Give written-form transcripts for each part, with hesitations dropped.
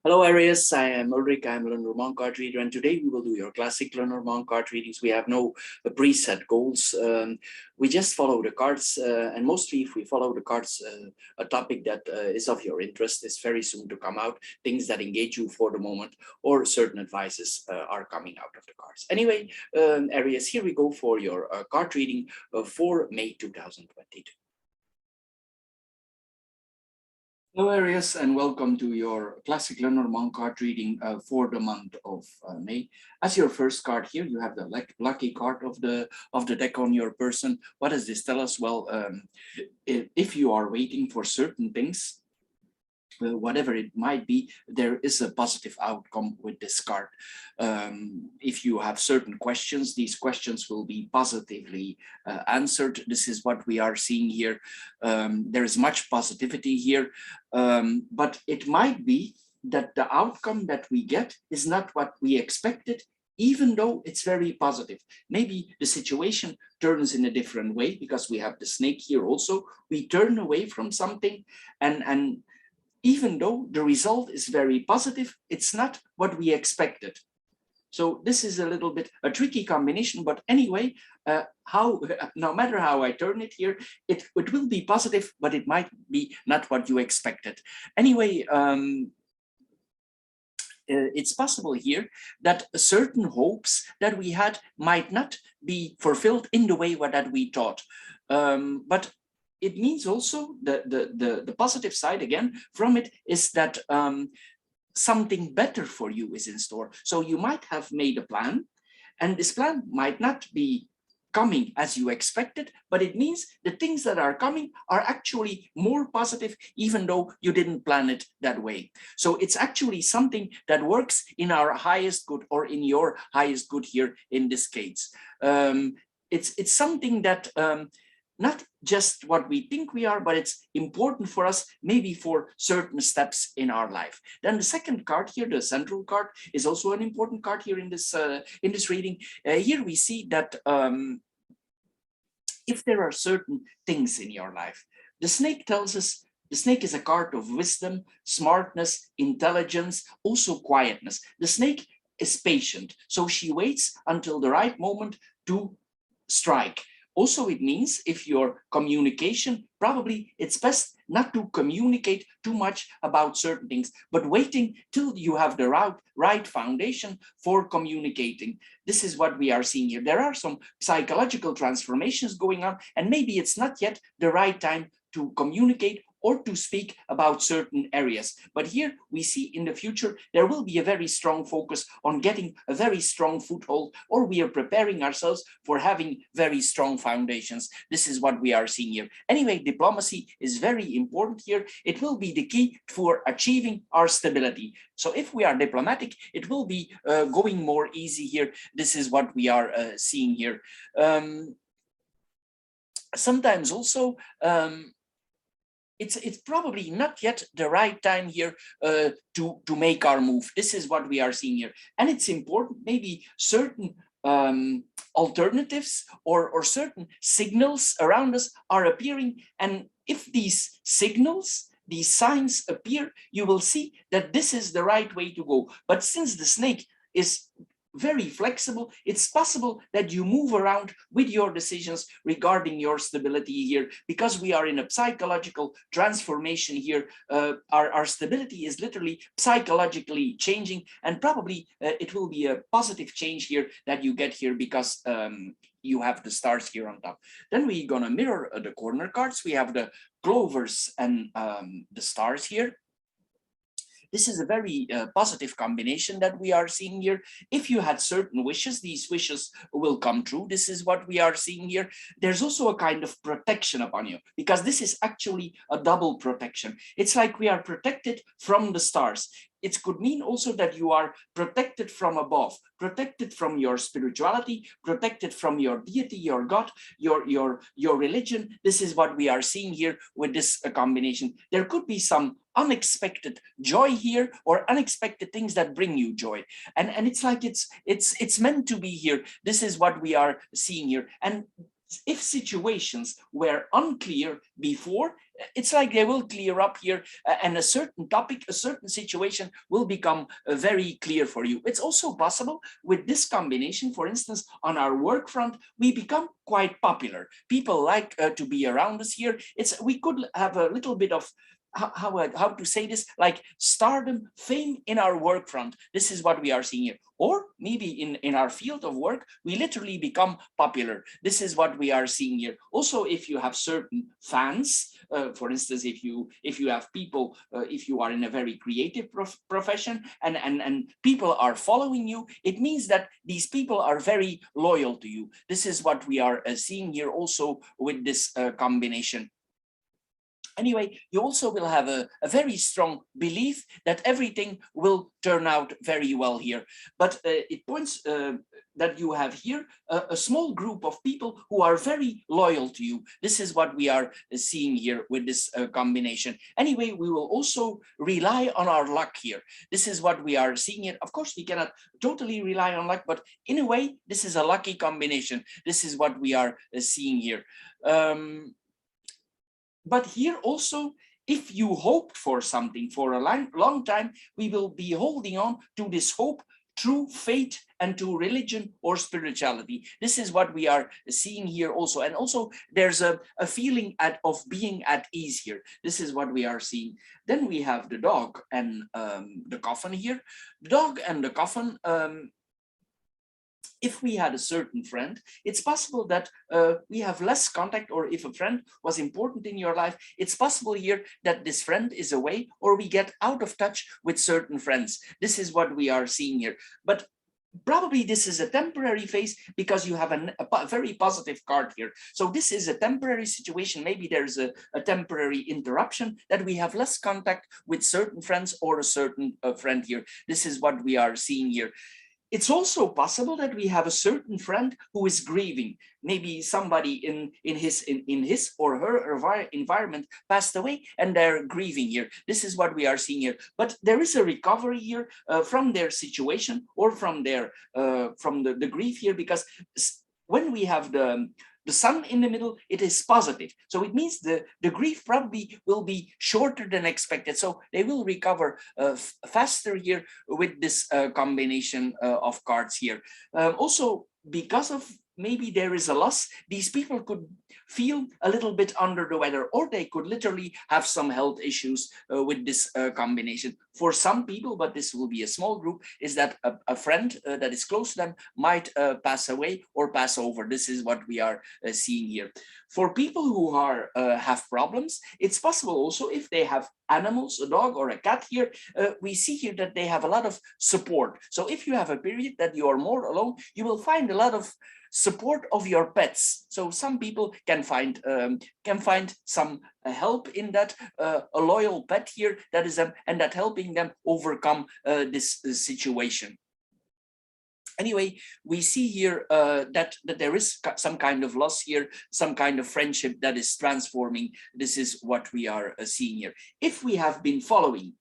Hello Aries, I am Ulrich, I'm a Lenormand card reader, and today we will do your classic Lenormand card readings. We have no preset goals. We just follow the cards, and mostly if we follow the cards, a topic that is of your interest is very soon to come out, things that engage you for the moment, or certain advices are coming out of the cards. Anyway, Aries, here we go for your card reading for May 2022. Hello Aries, and welcome to your classic Lenormand card reading for the month of May. As your first card here, you have the lucky card of the deck on your person. What does this tell us? Well, if you are waiting for certain things, whatever it might be, there is a positive outcome with this card. If you have certain questions, these questions will be positively answered. This is what we are seeing here. There is much positivity here, but it might be that the outcome that we get is not what we expected, even though it's very positive. Maybe the situation turns in a different way because we have the snake here also. We turn away from something, and even though the result is very positive, it's not what we expected. So this is a little bit a tricky combination, but anyway, no matter how I turn it here, it will be positive, but it might be not what you expected. Anyway, it's possible here that certain hopes that we had might not be fulfilled in the way that we thought. But it means also the positive side again from it is that something better for you is in store. So you might have made a plan, and this plan might not be coming as you expected, but it means the things that are coming are actually more positive, even though you didn't plan it that way. So it's actually something that works in our highest good, or in your highest good here in this case. It's something that not just what we think we are, but it's important for us, maybe for certain steps in our life. Then the second card here, the central card, is also an important card here in this reading. Here we see that if there are certain things in your life, the snake tells us the snake is a card of wisdom, smartness, intelligence, also quietness. The snake is patient, so she waits until the right moment to strike. Also, it means if your communication, probably it's best not to communicate too much about certain things, but waiting till you have the right foundation for communicating. This is what we are seeing here. There are some psychological transformations going on, and maybe it's not yet the right time to communicate or to speak about certain areas. But here we see in the future, there will be a very strong focus on getting a very strong foothold, or we are preparing ourselves for having very strong foundations. This is what we are seeing here. Anyway, diplomacy is very important here. It will be the key for achieving our stability. So if we are diplomatic, it will be going more easy here. This is what we are seeing here. Sometimes also, it's probably not yet the right time here to make our move. This is what we are seeing here. And it's important, maybe certain alternatives or certain signals around us are appearing. And if these signals, these signs appear, you will see that this is the right way to go. But since the snake is very flexible, it's possible that you move around with your decisions regarding your stability here, because we are in a psychological transformation here. Our stability is literally psychologically changing, and probably it will be a positive change here that you get here, because you have the stars here on top. Then we're gonna mirror the corner cards. We have the clovers and the stars here. This is a very positive combination that we are seeing here. If you had certain wishes, these wishes will come true. This is what we are seeing here. There's also a kind of protection upon you, because this is actually a double protection. It's like we are protected from the stars. It could mean also that you are protected from above, protected from your spirituality, protected from your deity, your God, your religion. This is what we are seeing here with this combination. There could be some unexpected joy here, or unexpected things that bring you joy. And it's like it's meant to be here. This is what we are seeing here. And if situations were unclear before, it's like they will clear up here, and a certain topic, a certain situation will become very clear for you. It's also possible with this combination, for instance, on our work front, we become quite popular. People like to be around us here. We could have a little bit of how to say this, like stardom, fame in our work front. This is what we are seeing here. Or maybe in our field of work, we literally become popular. This is what we are seeing here. Also, if you have certain fans, for instance, if you have people, if you are in a very creative profession and people are following you, it means that these people are very loyal to you. This is what we are seeing here also with this combination. Anyway, you also will have a very strong belief that everything will turn out very well here. But it points that you have here a small group of people who are very loyal to you. This is what we are seeing here with this combination. Anyway, we will also rely on our luck here. This is what we are seeing here. Of course, we cannot totally rely on luck, but in a way, this is a lucky combination. This is what we are seeing here. But here also, if you hoped for something for a long time, we will be holding on to this hope through faith and to religion or spirituality. This is what we are seeing here also. And also there's a feeling of being at ease here. This is what we are seeing. Then we have the dog and the coffin here. The dog and the coffin, if we had a certain friend, it's possible that we have less contact, or if a friend was important in your life, it's possible here that this friend is away or we get out of touch with certain friends. This is what we are seeing here. But probably this is a temporary phase because you have a very positive card here. So this is a temporary situation. Maybe there's a temporary interruption that we have less contact with certain friends or a certain friend here. This is what we are seeing here. It's also possible that we have a certain friend who is grieving. Maybe somebody in his or her environment passed away and they're grieving here. This is what we are seeing here. But there is a recovery here from their situation or from their from the grief here, because when we have the sun in the middle, it is positive. So it means the grief probably will be shorter than expected. So they will recover faster here with this combination of cards here. Also, because of maybe there is a loss, these people could feel a little bit under the weather, or they could literally have some health issues with this combination. For some people, but this will be a small group, is that a friend that is close to them might pass away or pass over. This is what we are seeing here. For people who are have problems, it's possible also if they have animals, a dog or a cat here, we see here that they have a lot of support. So if you have a period that you are more alone, you will find a lot of support of your pets. So some people can find some help in that, a loyal pet here that is and that helping them overcome this situation. Anyway, we see here that there is some kind of loss here, some kind of friendship that is transforming. This is what we are seeing here. If we have been following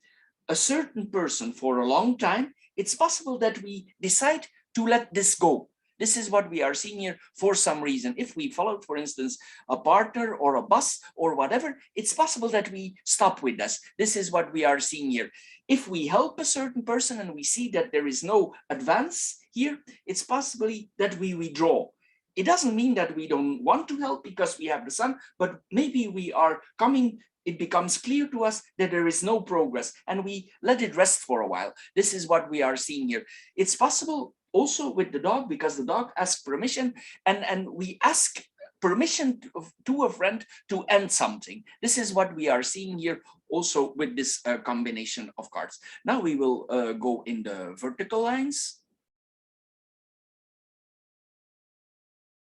a certain person for a long time, it's possible that we decide to let this go. This is what we are seeing here for some reason. If we followed, for instance, a partner or a boss or whatever, it's possible that we stop with this. This is what we are seeing here. If we help a certain person and we see that there is no advance here, it's possibly that we withdraw. It doesn't mean that we don't want to help because we have the sun, but maybe we are coming, it becomes clear to us that there is no progress and we let it rest for a while. This is what we are seeing here. It's possible also with the dog, because the dog asks permission and we ask permission to a friend to end something. This is what we are seeing here also with this combination of cards. Now we will go in the vertical lines.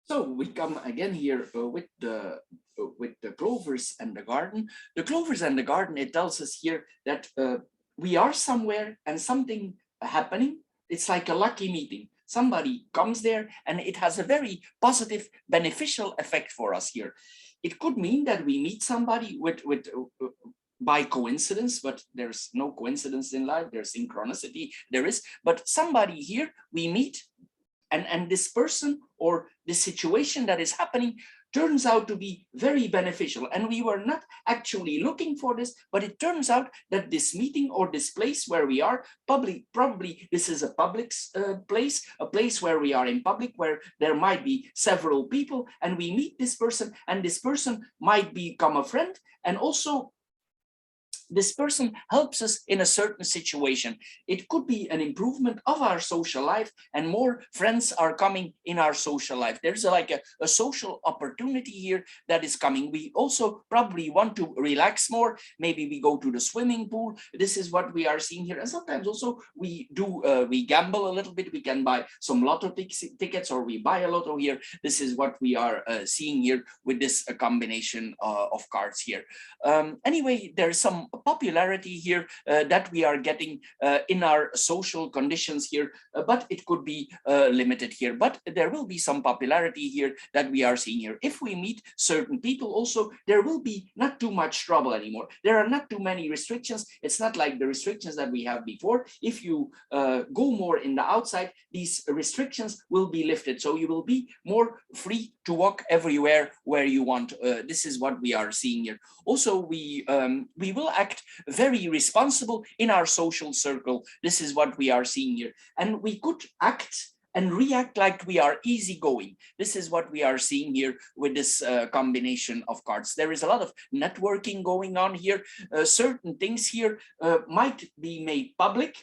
So we come again here with the clovers and the garden. The clovers and the garden, it tells us here that we are somewhere and something happening. It's like a lucky meeting. Somebody comes there and it has a very positive, beneficial effect for us here. It could mean that we meet somebody by coincidence, but there's no coincidence in life. There's synchronicity, there is, but somebody here we meet, and this person or this situation that is happening turns out to be very beneficial. And we were not actually looking for this, but it turns out that this meeting or this place where we are, probably this is a public place, a place where we are in public, where there might be several people, and we meet this person, and this person might become a friend, and also this person helps us in a certain situation. It could be an improvement of our social life, and more friends are coming in our social life. There's like a social opportunity here that is coming. We also probably want to relax more. Maybe we go to the swimming pool. This is what we are seeing here. And sometimes also we gamble a little bit. We can buy some lotto tickets, or we buy a lotto here. This is what we are seeing here with this combination of cards here. Anyway, there's some popularity here that we are getting in our social conditions here, but it could be limited here. But there will be some popularity here that we are seeing here. If we meet certain people also, there will be not too much trouble anymore. There are not too many restrictions. It's not like the restrictions that we have before. If you go more in the outside, these restrictions will be lifted. So you will be more free to walk everywhere where you want. This is what we are seeing here. Also, we will act very responsible in our social circle. This is what we are seeing here. And we could act and react like we are easygoing. This is what we are seeing here with this combination of cards. There is a lot of networking going on here. Certain things here might be made public,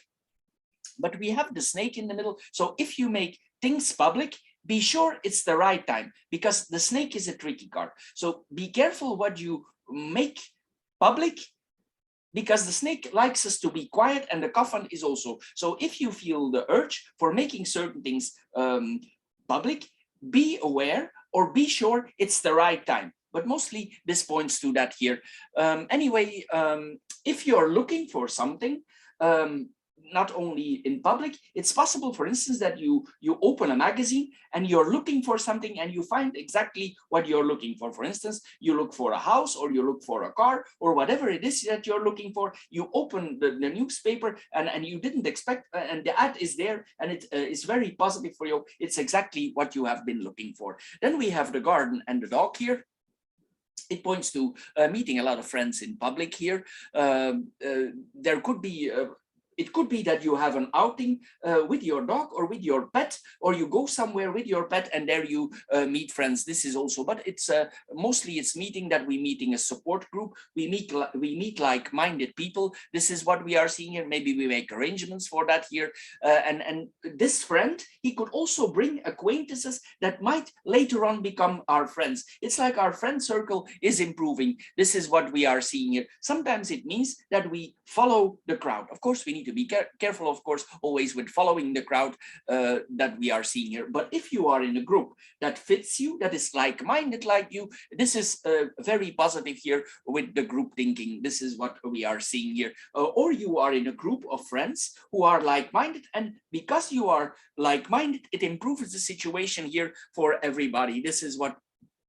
but we have the snake in the middle. So if you make things public, be sure it's the right time, because the snake is a tricky card. So be careful what you make public, because the snake likes us to be quiet, and the coffin is also. So if you feel the urge for making certain things public, be aware or be sure it's the right time. But mostly this points to that here. Anyway, if you're looking for something, not only in public, it's possible, for instance, that you open a magazine and you're looking for something and you find exactly what you're looking for. For instance, you look for a house, or you look for a car, or whatever it is that you're looking for. You open the newspaper and you didn't expect, and the ad is there, and it is very positive for you. It's exactly what you have been looking for. Then we have the garden and the dog here. It points to meeting a lot of friends in public here. There could be it could be that you have an outing with your dog or with your pet, or you go somewhere with your pet and there you meet friends. This is also, but it's mostly it's meeting that we meeting a support group. We meet like-minded people. This is what we are seeing here. Maybe we make arrangements for that here. And this friend, he could also bring acquaintances that might later on become our friends. It's like our friend circle is improving. This is what we are seeing here. Sometimes it means that we follow the crowd. Of course, we need to be careful, of course, always with following the crowd that we are seeing here. But if you are in a group that fits you, that is like-minded like you, this is very positive here with the group thinking. This is what we are seeing here. Or you are in a group of friends who are like-minded, and because you are like-minded, it improves the situation here for everybody. This is what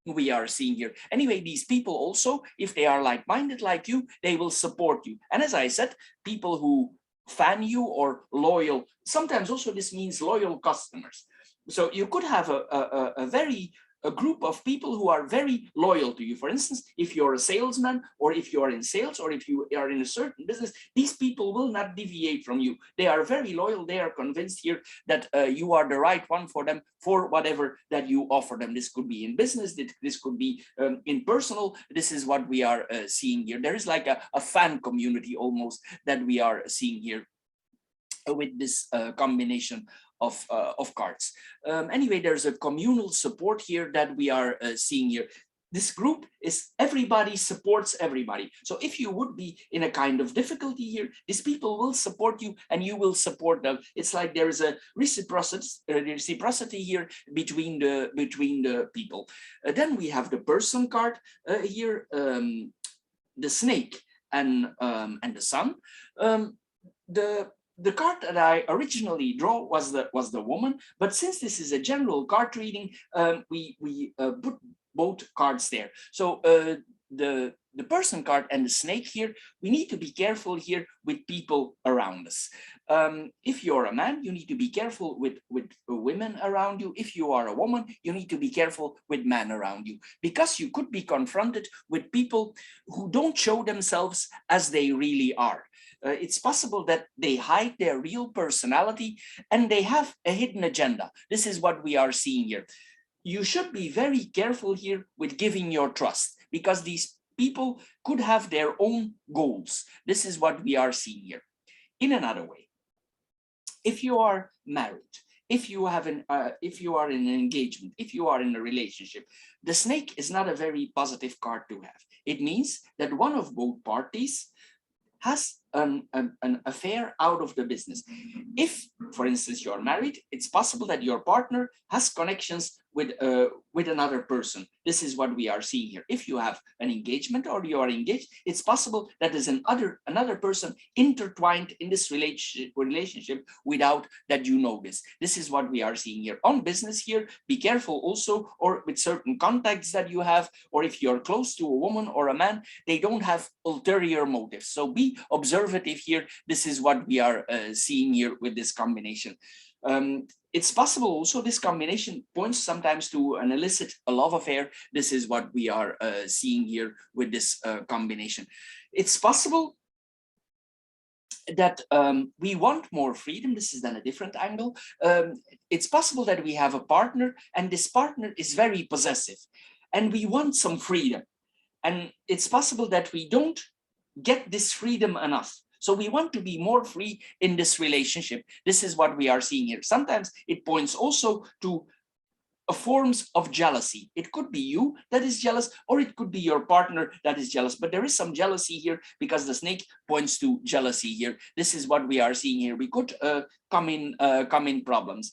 we are seeing here. Anyway, these people also, if they are like-minded like you, they will support you. And as I said, people who fan you or loyal, sometimes also this means loyal customers. So you could have a group of people who are very loyal to you. For instance, if you're a salesman, or if you are in sales, or if you are in a certain business, these people will not deviate from you. They are very loyal. They are convinced here that you are the right one for them, for whatever that you offer them. This could be in business, this could be in personal. This is what we are seeing here. There is like a fan community almost that we are seeing here with this combination of cards. Anyway, there's a communal support here that we are seeing here. This group is everybody supports everybody. So if you would be in a kind of difficulty here, these people will support you and you will support them. It's like there is a reciprocity here between the people. Then we have the person card here, the snake and the sun. The card that I originally draw was the woman, but since this is a general card reading, we put both cards there. So the the person card and the snake here, we need to be careful here with people around us. If you're a man, you need to be careful with women around you. If you are a woman, you need to be careful with men around you, because you could be confronted with people who don't show themselves as they really are. It's possible that they hide their real personality and they have a hidden agenda. This is what we are seeing here. You should be very careful here with giving your trust, because these people could have their own goals. This is what we are seeing here. In another way, if you are married, if you have if you are in an engagement, if you are in a relationship, the snake is not a very positive card to have. It means that one of both parties has an affair out of the business. If, for instance, you're married, it's possible that your partner has connections with another person. This is what we are seeing here. If you have an engagement or you are engaged, it's possible that there's another person intertwined in this relationship without that you know this. This is what we are seeing here. On business here, be careful also, or with certain contacts that you have, or if you're close to a woman or a man, they don't have ulterior motives. So be observative here. This is what we are seeing here with this combination. It's possible also this combination points sometimes to an illicit love affair. This is what we are seeing here with this combination. It's possible that we want more freedom. This is then a different angle. It's possible that we have a partner and this partner is very possessive and we want some freedom. And it's possible that we don't get this freedom enough. So we want to be more free in this relationship. This is what we are seeing here. Sometimes it points also to forms of jealousy. It could be you that is jealous, or it could be your partner that is jealous. But there is some jealousy here because the snake points to jealousy here. This is what we are seeing here. We could come in problems.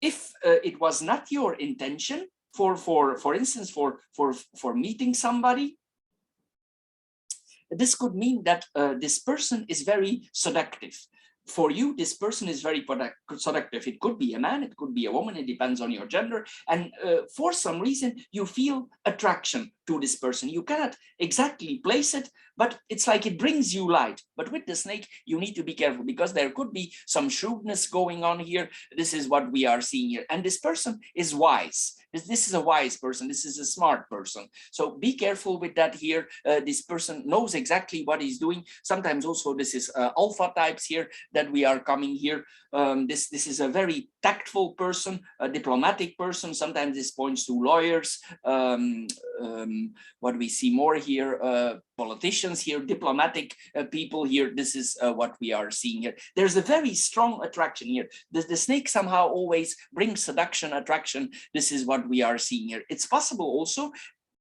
If it was not your intention, for instance, for meeting somebody, this could mean that this person is very seductive. For you, this person is very seductive. It could be a man, it could be a woman, it depends on your gender. And for some reason, you feel attraction to this person. You cannot exactly place it, but it's like it brings you light. But with the snake, you need to be careful because there could be some shrewdness going on here. This is what we are seeing here. And this person is wise. This is a wise person. This is a smart person. So be careful with that here. This person knows exactly what he's doing. Sometimes also this is alpha types here that we are coming here. This is a very tactful person, a diplomatic person. Sometimes this points to lawyers. What we see more here, politicians here, diplomatic people here. This is what we are seeing here. There's a very strong attraction here. The snake somehow always brings seduction, attraction. This is what we are seeing here. It's possible also,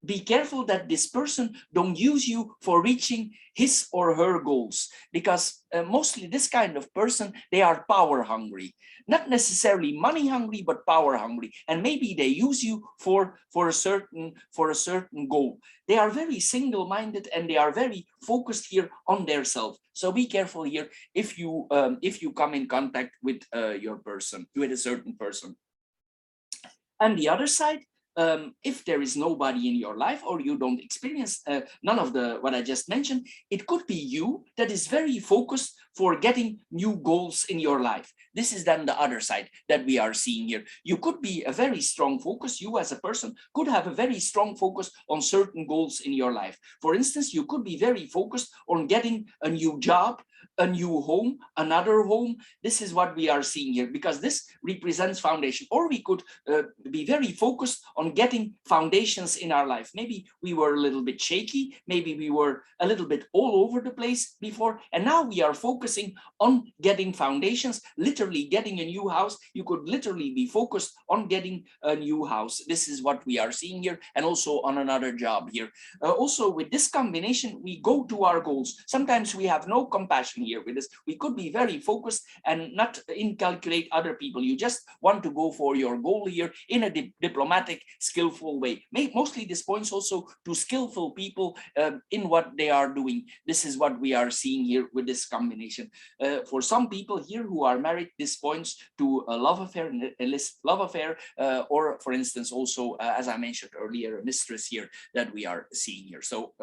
be careful that this person don't use you for reaching his or her goals, because mostly this kind of person, they are power hungry, not necessarily money hungry, but power hungry. And maybe they use you for a certain goal. They are very single-minded and they are very focused here on their self. So be careful here if you come in contact with your person, with a certain person. And the other side, if there is nobody in your life or you don't experience none of what I just mentioned, it could be you that is very focused for getting new goals in your life. This is then the other side that we are seeing here. You could be a very strong focus. You as a person could have a very strong focus on certain goals in your life. For instance, you could be very focused on getting a new job, a new home, another home. This is what we are seeing here, because this represents foundation. Or we could be very focused on getting foundations in our life. Maybe we were a little bit shaky, maybe we were a little bit all over the place before, and now we are focusing on getting foundations, literally getting a new house. You could literally be focused on getting a new house. This is what we are seeing here, and also on another job here. Also with this combination, we go to our goals. Sometimes we have no compassion here with this. We could be very focused and not incalculate other people. You just want to go for your goal here in a diplomatic, skillful way. Mostly this points also to skillful people in what they are doing. This is what we are seeing here with this combination. combination. For some people here who are married, this points to a love affair, an illicit love affair, or for instance, also, as I mentioned earlier, a mistress here that we are seeing here. So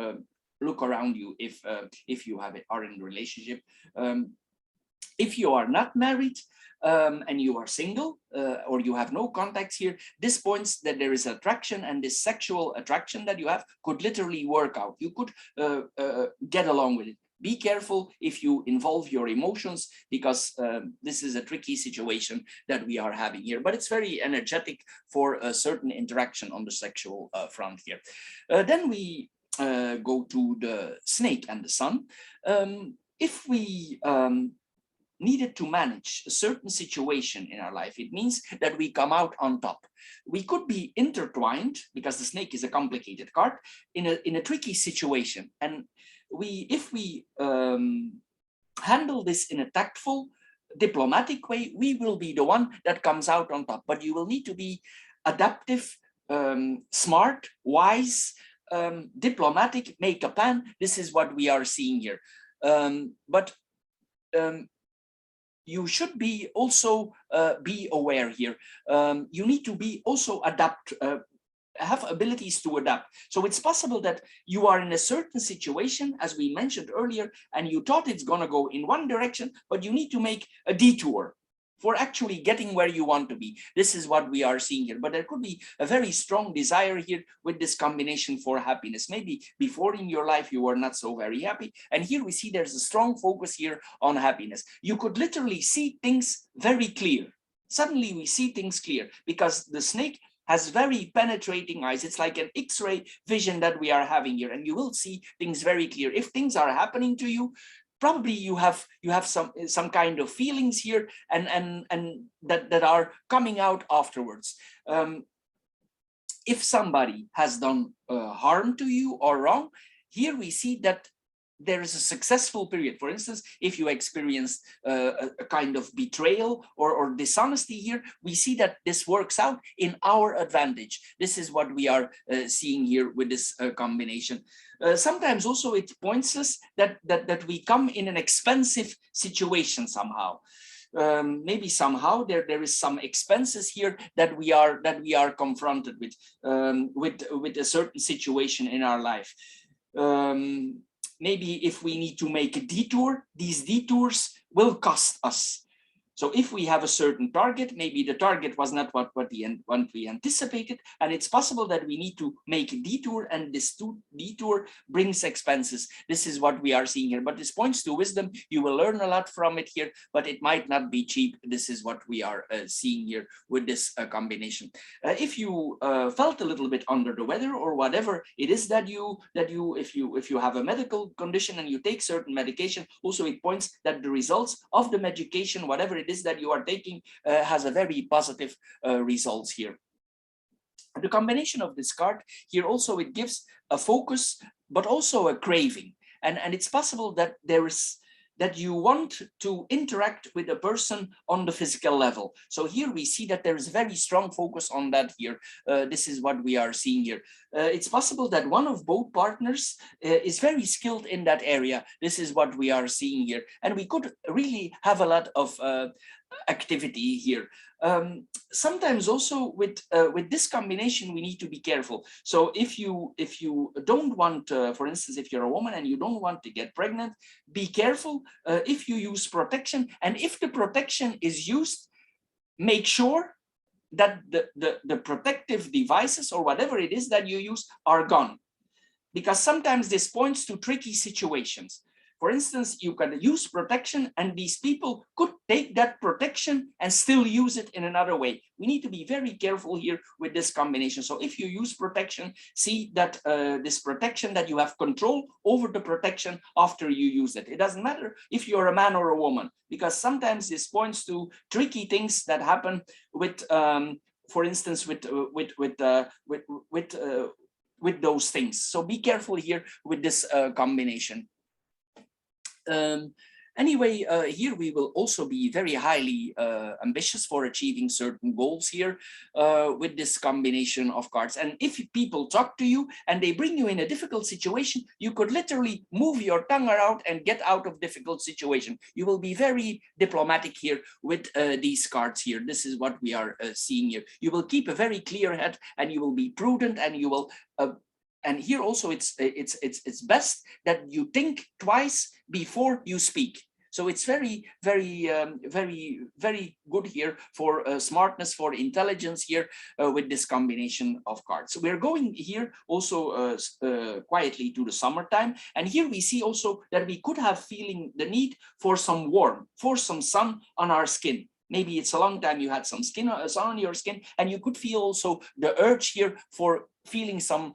look around you if you are in a relationship. If you are not married, and you are single, or you have no contacts here, this points that there is attraction, and this sexual attraction that you have could literally work out. You could get along with it. Be careful if you involve your emotions, because this is a tricky situation that we are having here, but it's very energetic for a certain interaction on the sexual front here. Then we go to the snake and the sun. If we needed to manage a certain situation in our life, it means that we come out on top. We could be intertwined, because the snake is a complicated card, in a tricky situation. And if we handle this in a tactful, diplomatic way, we will be the one that comes out on top. But you will need to be adaptive, smart, wise, diplomatic, make a plan. This is what we are seeing here. You should be also be aware here. You need to be also have abilities to adapt. So it's possible that you are in a certain situation, as we mentioned earlier, and you thought it's going to go in one direction, but you need to make a detour for actually getting where you want to be. This is what we are seeing here. But there could be a very strong desire here with this combination for happiness. Maybe before in your life you were not so very happy, and here we see there's a strong focus here on happiness. You could literally see things very clear. Suddenly we see things clear, because the snake has very penetrating eyes. It's like an X-ray vision that we are having here, and you will see things very clear. If things are happening to you, probably you have some kind of feelings here, and that are coming out afterwards. If somebody has done harm to you or wrong, here we see that there is a successful period. For instance, if you experience a kind of betrayal or dishonesty here, we see that this works out in our advantage. This is what we are seeing here with this combination. Sometimes also it points us that we come in an expensive situation somehow. Maybe somehow there is some expenses here that we are confronted with a certain situation in our life. Maybe if we need to make a detour, these detours will cost us. So if we have a certain target, maybe the target was not what we anticipated, and it's possible that we need to make a detour, and this detour brings expenses. This is what we are seeing here. But this points to wisdom. You will learn a lot from it here, but it might not be cheap. This is what we are seeing here with this combination. If you felt a little bit under the weather, or whatever it is that if you have a medical condition and you take certain medication, also it points that the results of the medication, whatever it is that you are taking, has a very positive results here. The combination of this card here also, it gives a focus, but also a craving, and it's possible that that you want to interact with a person on the physical level. So here we see that there is very strong focus on that here. This is what we are seeing here. It's possible that one of both partners is very skilled in that area. This is what we are seeing here. And we could really have a lot of activity here. Sometimes also with this combination, we need to be careful. So if you don't want, for instance, if you're a woman and you don't want to get pregnant, be careful if you use protection. And if the protection is used, make sure that the protective devices or whatever it is that you use are gone, because sometimes this points to tricky situations. For instance, you can use protection and these people could take that protection and still use it in another way. We need to be very careful here with this combination. So if you use protection, see that this protection, that you have control over the protection after you use it. It doesn't matter if you're a man or a woman, because sometimes this points to tricky things that happen with, for instance, with those things. So be careful here with this combination. Anyway, here we will also be very highly ambitious for achieving certain goals here with this combination of cards. And if people talk to you and they bring you in a difficult situation, you could literally move your tongue around and get out of difficult situation. You will be very diplomatic here with these cards here. This is what we are seeing here. You will keep a very clear head and you will be prudent, and you will and here also it's best that you think twice before you speak. So it's very good here for smartness, for intelligence here with this combination of cards. So we're going here also quietly to the summertime, and here we see also that we could have feeling the need for some warmth, for some sun on our skin. Maybe it's a long time you had some sun on your skin, and you could feel also the urge here for feeling some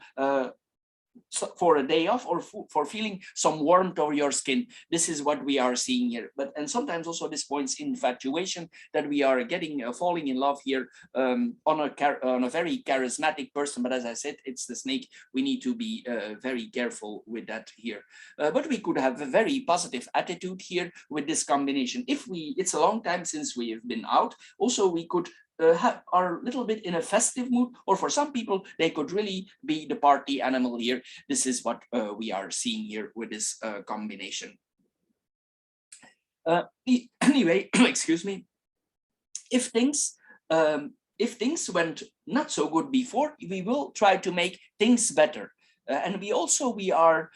for a day off, or for feeling some warmth over your skin. This is what we are seeing here. And sometimes also this points infatuation, that we are getting falling in love here on a very charismatic person. But as I said, it's the snake. We need to be very careful with that here. But we could have a very positive attitude here with this combination. If it's a long time since we have been out, also we could are a little bit in a festive mood, or for some people they could really be the party animal here. This is what we are seeing here with this combination. Anyway, excuse me, if things went not so good before, we will try to make things better, and we are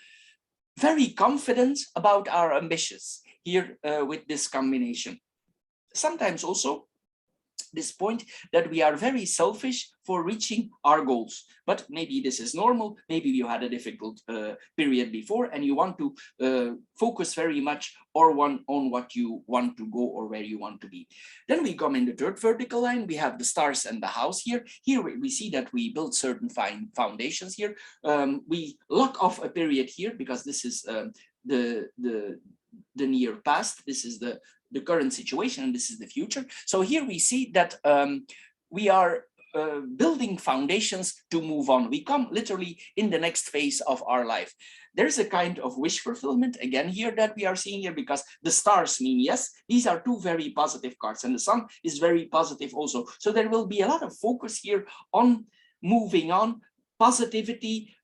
very confident about our ambitions here with this combination. Sometimes also this point that we are very selfish for reaching our goals, but maybe this is normal. Maybe you had a difficult period before, and you want to focus very much on what you want to go or where you want to be. Then we come in the third vertical line. We have the stars and the house here. Here we see that we build certain fine foundations here. We lock off a period here because this is the near past. This is the current situation, and this is the future. So here we see that we are building foundations to move on. We come literally in the next phase of our life. There's a kind of wish fulfillment again here that we are seeing here, because the stars mean yes. These are two very positive cards, and the sun is very positive also. So there will be a lot of focus here on moving on, positivity,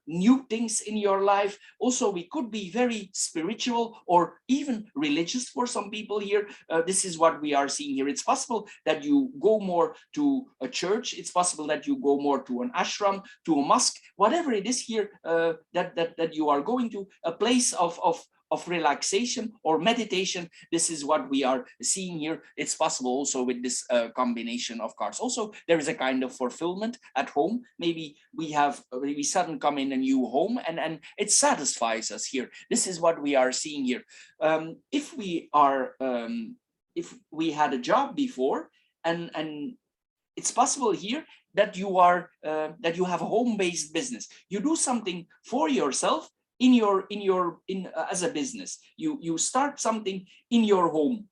new things in your life. Also, we could be very spiritual or even religious for some people here. This is what we are seeing here. It's possible that you go more to a church. It's possible that you go more to an ashram, to a mosque, whatever it is here that you are going to, a place of relaxation or meditation. This is what we are seeing here. It's possible also with this combination of cards. Also, there is a kind of fulfillment at home. Maybe we suddenly come in a new home, and it satisfies us here. This is what we are seeing here. If we had a job before, and it's possible here that you have a home-based business. You do something for yourself as a business. You start something in your home,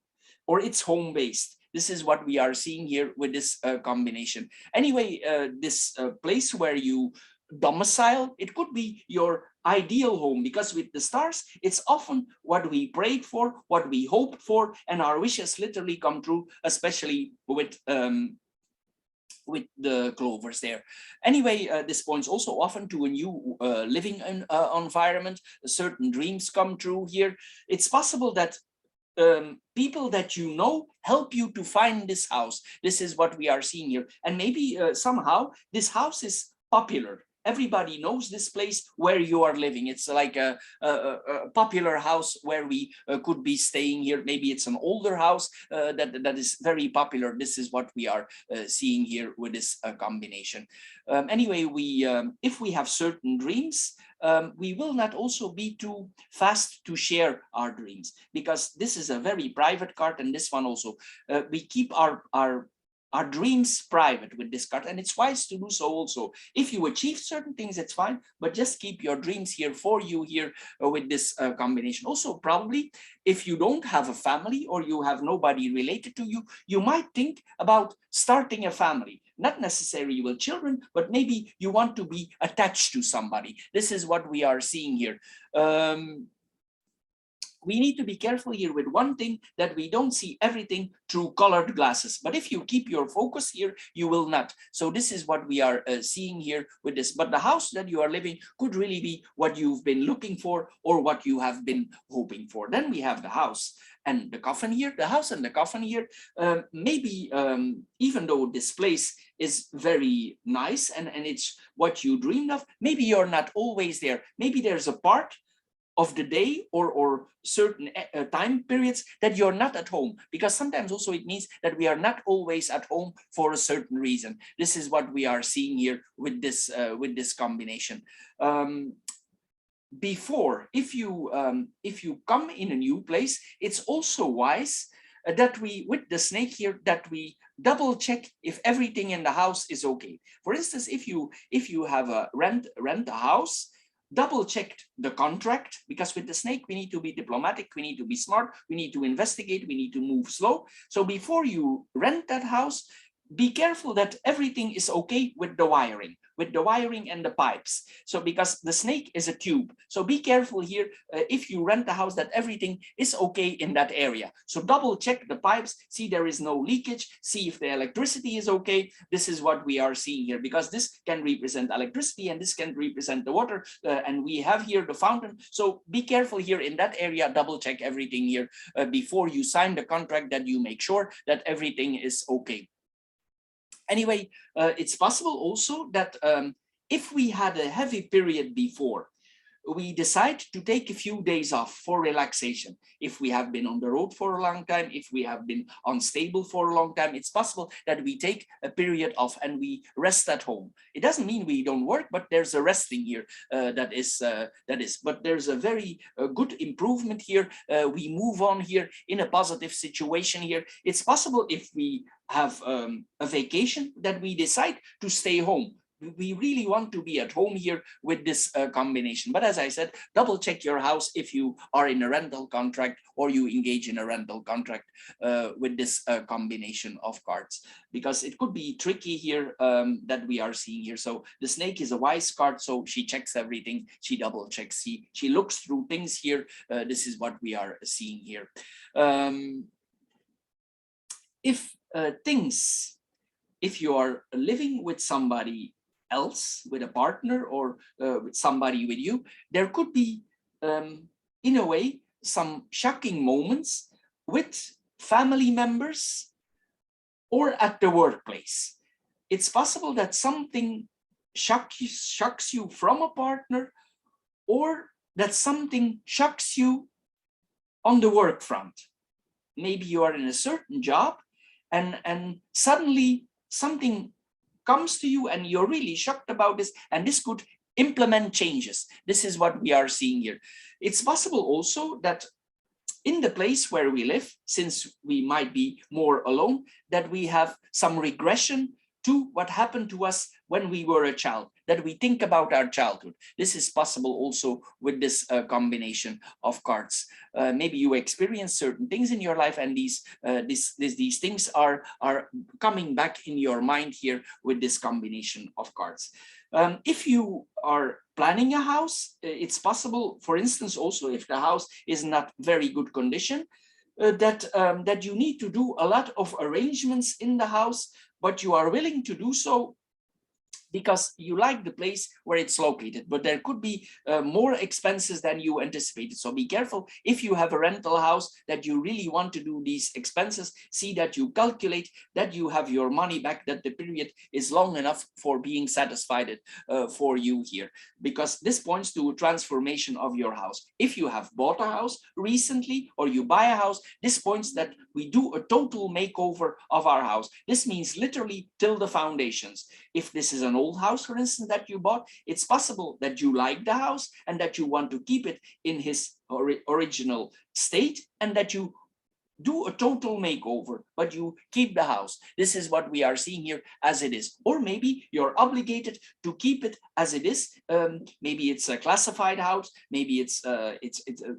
or it's home-based. This is what we are seeing here with this combination. Anyway, this place where you domicile, it could be your ideal home, because with the stars, it's often what we prayed for, what we hoped for, and our wishes literally come true, especially with the clovers there. Anyway, this points also often to a new living environment. Certain dreams come true here. It's possible that people that you know help you to find this house. This is what we are seeing here. And maybe somehow this house is popular. Everybody knows this place where you are living. It's like a popular house where we could be staying here. Maybe it's an older house that is very popular. This is what we are seeing here with this combination. Anyway, if we have certain dreams, we will not also be too fast to share our dreams, because this is a very private card, and this one also. We keep our dreams private with this card, and it's wise to do so also. If you achieve certain things, it's fine, but just keep your dreams here for you here with this combination. Also, probably if you don't have a family or you have nobody related to you, you might think about starting a family. Not necessarily with children, but maybe you want to be attached to somebody. This is what we are seeing here. we need to be careful here with one thing, that we don't see everything through colored glasses. But if you keep your focus here, you will not. So this is what we are seeing here with this. But the house that you are living could really be what you've been looking for or what you have been hoping for. Then we have the house and the coffin here. The house and the coffin here, maybe even though this place is very nice and it's what you dreamed of, maybe you're not always there. Maybe there's a part of the day or certain time periods that you're not at home, because sometimes also it means that we are not always at home for a certain reason. This is what we are seeing here with this combination. Before, if you come in a new place, it's also wise that we, with the snake here, that we double check if everything in the house is okay. For instance, if you have a rent a house, double checked the contract, because with the snake we need to be diplomatic, we need to be smart, we need to investigate, we need to move slow. So before you rent that house, be careful that everything is okay with the wiring and the pipes. So because the snake is a tube, so be careful here if you rent a house, that everything is okay in that area. So double check the pipes, see there is no leakage, see if the electricity is okay. This is what we are seeing here, because this can represent electricity and this can represent the water, and we have here the fountain. So be careful here in that area, double check everything here before you sign the contract, that you make sure that everything is okay. Anyway, it's possible also that if we had a heavy period before, we decide to take a few days off for relaxation. If we have been on the road for a long time, if we have been unstable for a long time, it's possible that we take a period off and we rest at home. It doesn't mean we don't work, but there's a resting here that is. But there's a very good improvement here. We move on here in a positive situation here. It's possible if we have a vacation that we decide to stay home. We really want to be at home here with this combination. But as I said, double check your house if you are in a rental contract or you engage in a rental contract with this combination of cards, because it could be tricky here that we are seeing here. So the snake is a wise card, so she checks everything, she double checks, she looks through things here. This is what we are seeing here. If you are living with somebody else, with a partner, or with somebody with you, there could be in a way some shocking moments with family members or at the workplace. It's possible that something shocks you from a partner, or that something shocks you on the work front. Maybe you are in a certain job and suddenly something comes to you and you're really shocked about this, and this could implement changes. This is what we are seeing here. It's possible also that in the place where we live, since we might be more alone, that we have some regression to what happened to us when we were a child, that we think about our childhood. This is possible also with this combination of cards. Maybe you experience certain things in your life, and these things are coming back in your mind here with this combination of cards. If you are planning a house, it's possible, for instance, also if the house is not very good condition, that you need to do a lot of arrangements in the house, but you are willing to do so because you like the place where it's located, but there could be more expenses than you anticipated. So be careful if you have a rental house that you really want to do these expenses. See that you calculate that you have your money back, that the period is long enough for being satisfied for you here, because this points to a transformation of your house. If you have bought a house recently or you buy a house, this points that we do a total makeover of our house. This means literally till the foundations. If this is an old house, for instance, that you bought, it's possible that you like the house and that you want to keep it in his original state, and that you do a total makeover, but you keep the house. This is what we are seeing here as it is. Or maybe you're obligated to keep it as it is. Maybe it's a classified house. Maybe it's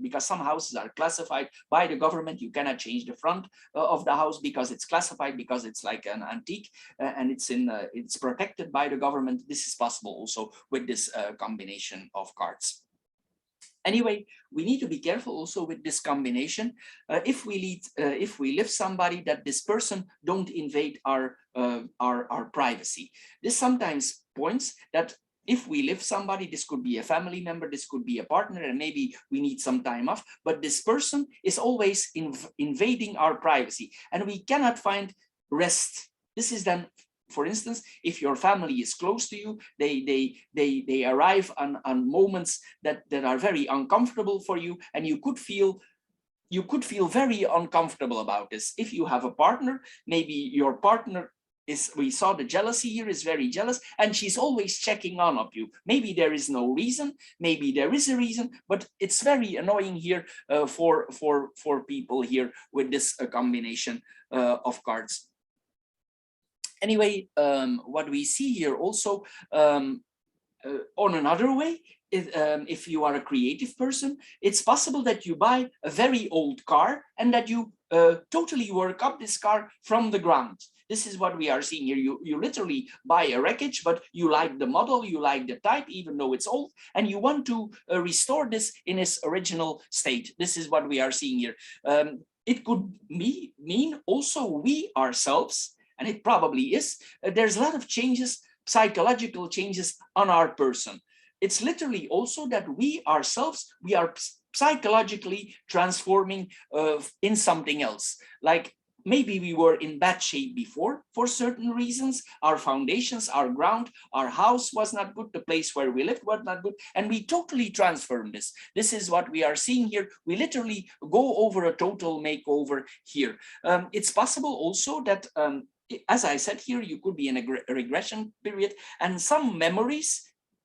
because some houses are classified by the government. You cannot change the front of the house because it's classified, because it's like an antique and it's protected by the government. This is possible also with this combination of cards. Anyway, we need to be careful also with this combination. If we live somebody, that this person don't invade our privacy. This sometimes points that if we live somebody, this could be a family member, this could be a partner, and maybe we need some time off, but this person is always invading our privacy, and we cannot find rest. This is then, for instance, if your family is close to you, they arrive on moments that are very uncomfortable for you, and you could feel very uncomfortable about this. If you have a partner, maybe your partner is, we saw the jealousy here, is very jealous, and she's always checking on of you. Maybe there is no reason, maybe there is a reason, but it's very annoying here for people here with this combination of cards. Anyway, what we see here also, on another way, if you are a creative person, it's possible that you buy a very old car and that you totally work up this car from the ground. This is what we are seeing here. You literally buy a wreckage, but you like the model, you like the type, even though it's old, and you want to restore this in its original state. This is what we are seeing here. It could mean also we ourselves, and it probably is, there's a lot of changes, psychological changes on our person. It's literally also that we ourselves, we are psychologically transforming in something else. Like maybe we were in bad shape before for certain reasons, our foundations, our ground, our house was not good, the place where we lived was not good, and we totally transform this. This is what we are seeing here. We literally go over a total makeover here. It's possible also that as I said here, you could be in a regression period, and some memories,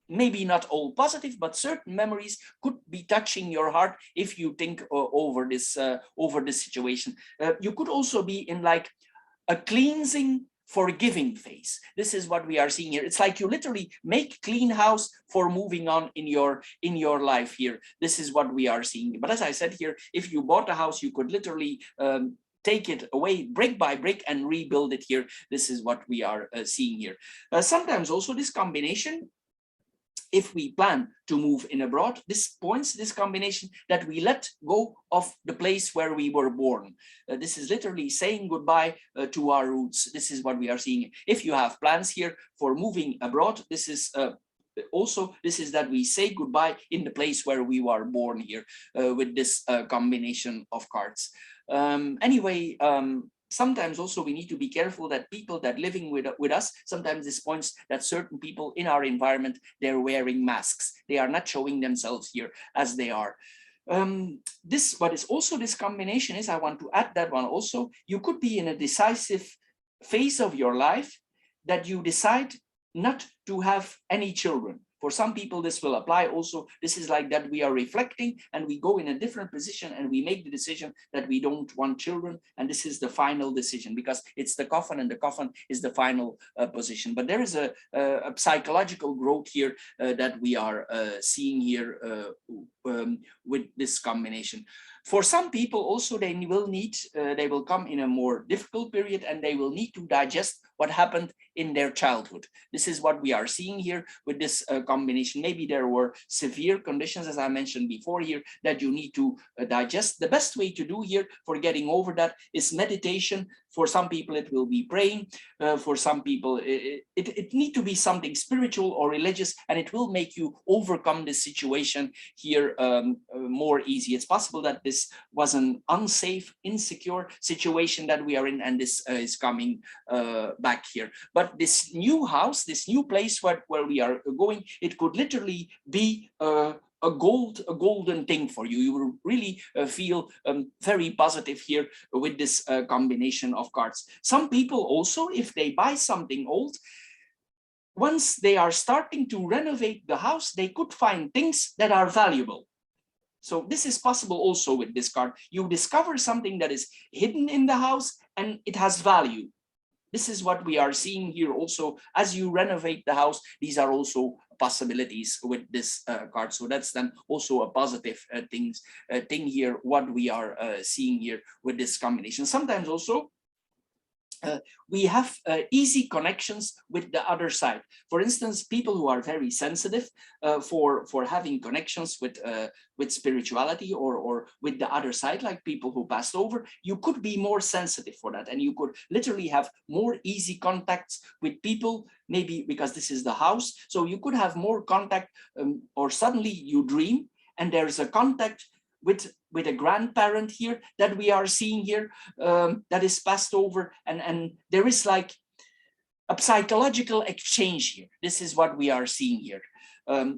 maybe not all positive, but certain memories could be touching your heart if you think over this situation. You could also be in like a cleansing, forgiving phase. This is what we are seeing here. It's like you literally make clean house for moving on in your life here. This is what we are seeing. But as I said here, if you bought a house, you could literally take it away brick by brick and rebuild it here. This is what we are seeing here. Sometimes also this combination, if we plan to move in abroad, this combination that we let go of the place where we were born. This is literally saying goodbye to our roots. This is what we are seeing. If you have plans here for moving abroad, this is also, this is that we say goodbye in the place where we were born here with this combination of cards. Anyway, sometimes also we need to be careful that people that living with us, sometimes this points that certain people in our environment, they're wearing masks. They are not showing themselves here as they are. What is also this combination is, I want to add that one also, you could be in a decisive phase of your life that you decide not to have any children. For some people, this will apply also. This is like that we are reflecting and we go in a different position and we make the decision that we don't want children. And this is the final decision because it's the coffin, and the coffin is the final position. But there is a psychological growth here that we are seeing here with this combination. For some people also, they will come in a more difficult period and they will need to digest what happened in their childhood. This is what we are seeing here with this combination. Maybe there were severe conditions, as I mentioned before here, that you need to digest. The best way to do here for getting over that is meditation. For some people, it will be praying. For some people, it need to be something spiritual or religious, and it will make you overcome this situation here more easy. It's possible that this was an unsafe, insecure situation that we are in, and this is coming back here. But this new house, this new place where we are going, it could literally be a golden thing for you. You will really feel very positive here with this combination of cards. Some people also, if they buy something old, once they are starting to renovate the house, they could find things that are valuable. So this is possible also with this card. You discover something that is hidden in the house and it has value. This is what we are seeing here also. As you renovate the house, these are also possibilities with this card. So that's then also a positive thing here, what we are seeing here with this combination. Sometimes also we have easy connections with the other side. For instance, people who are very sensitive for having connections with spirituality or with the other side, like people who passed over, you could be more sensitive for that, and you could literally have more easy contacts with people, maybe because this is the house, so you could have more contact, or suddenly you dream and there's a contact with a grandparent here that we are seeing here, that is passed over, and there is like a psychological exchange here. This is what we are seeing here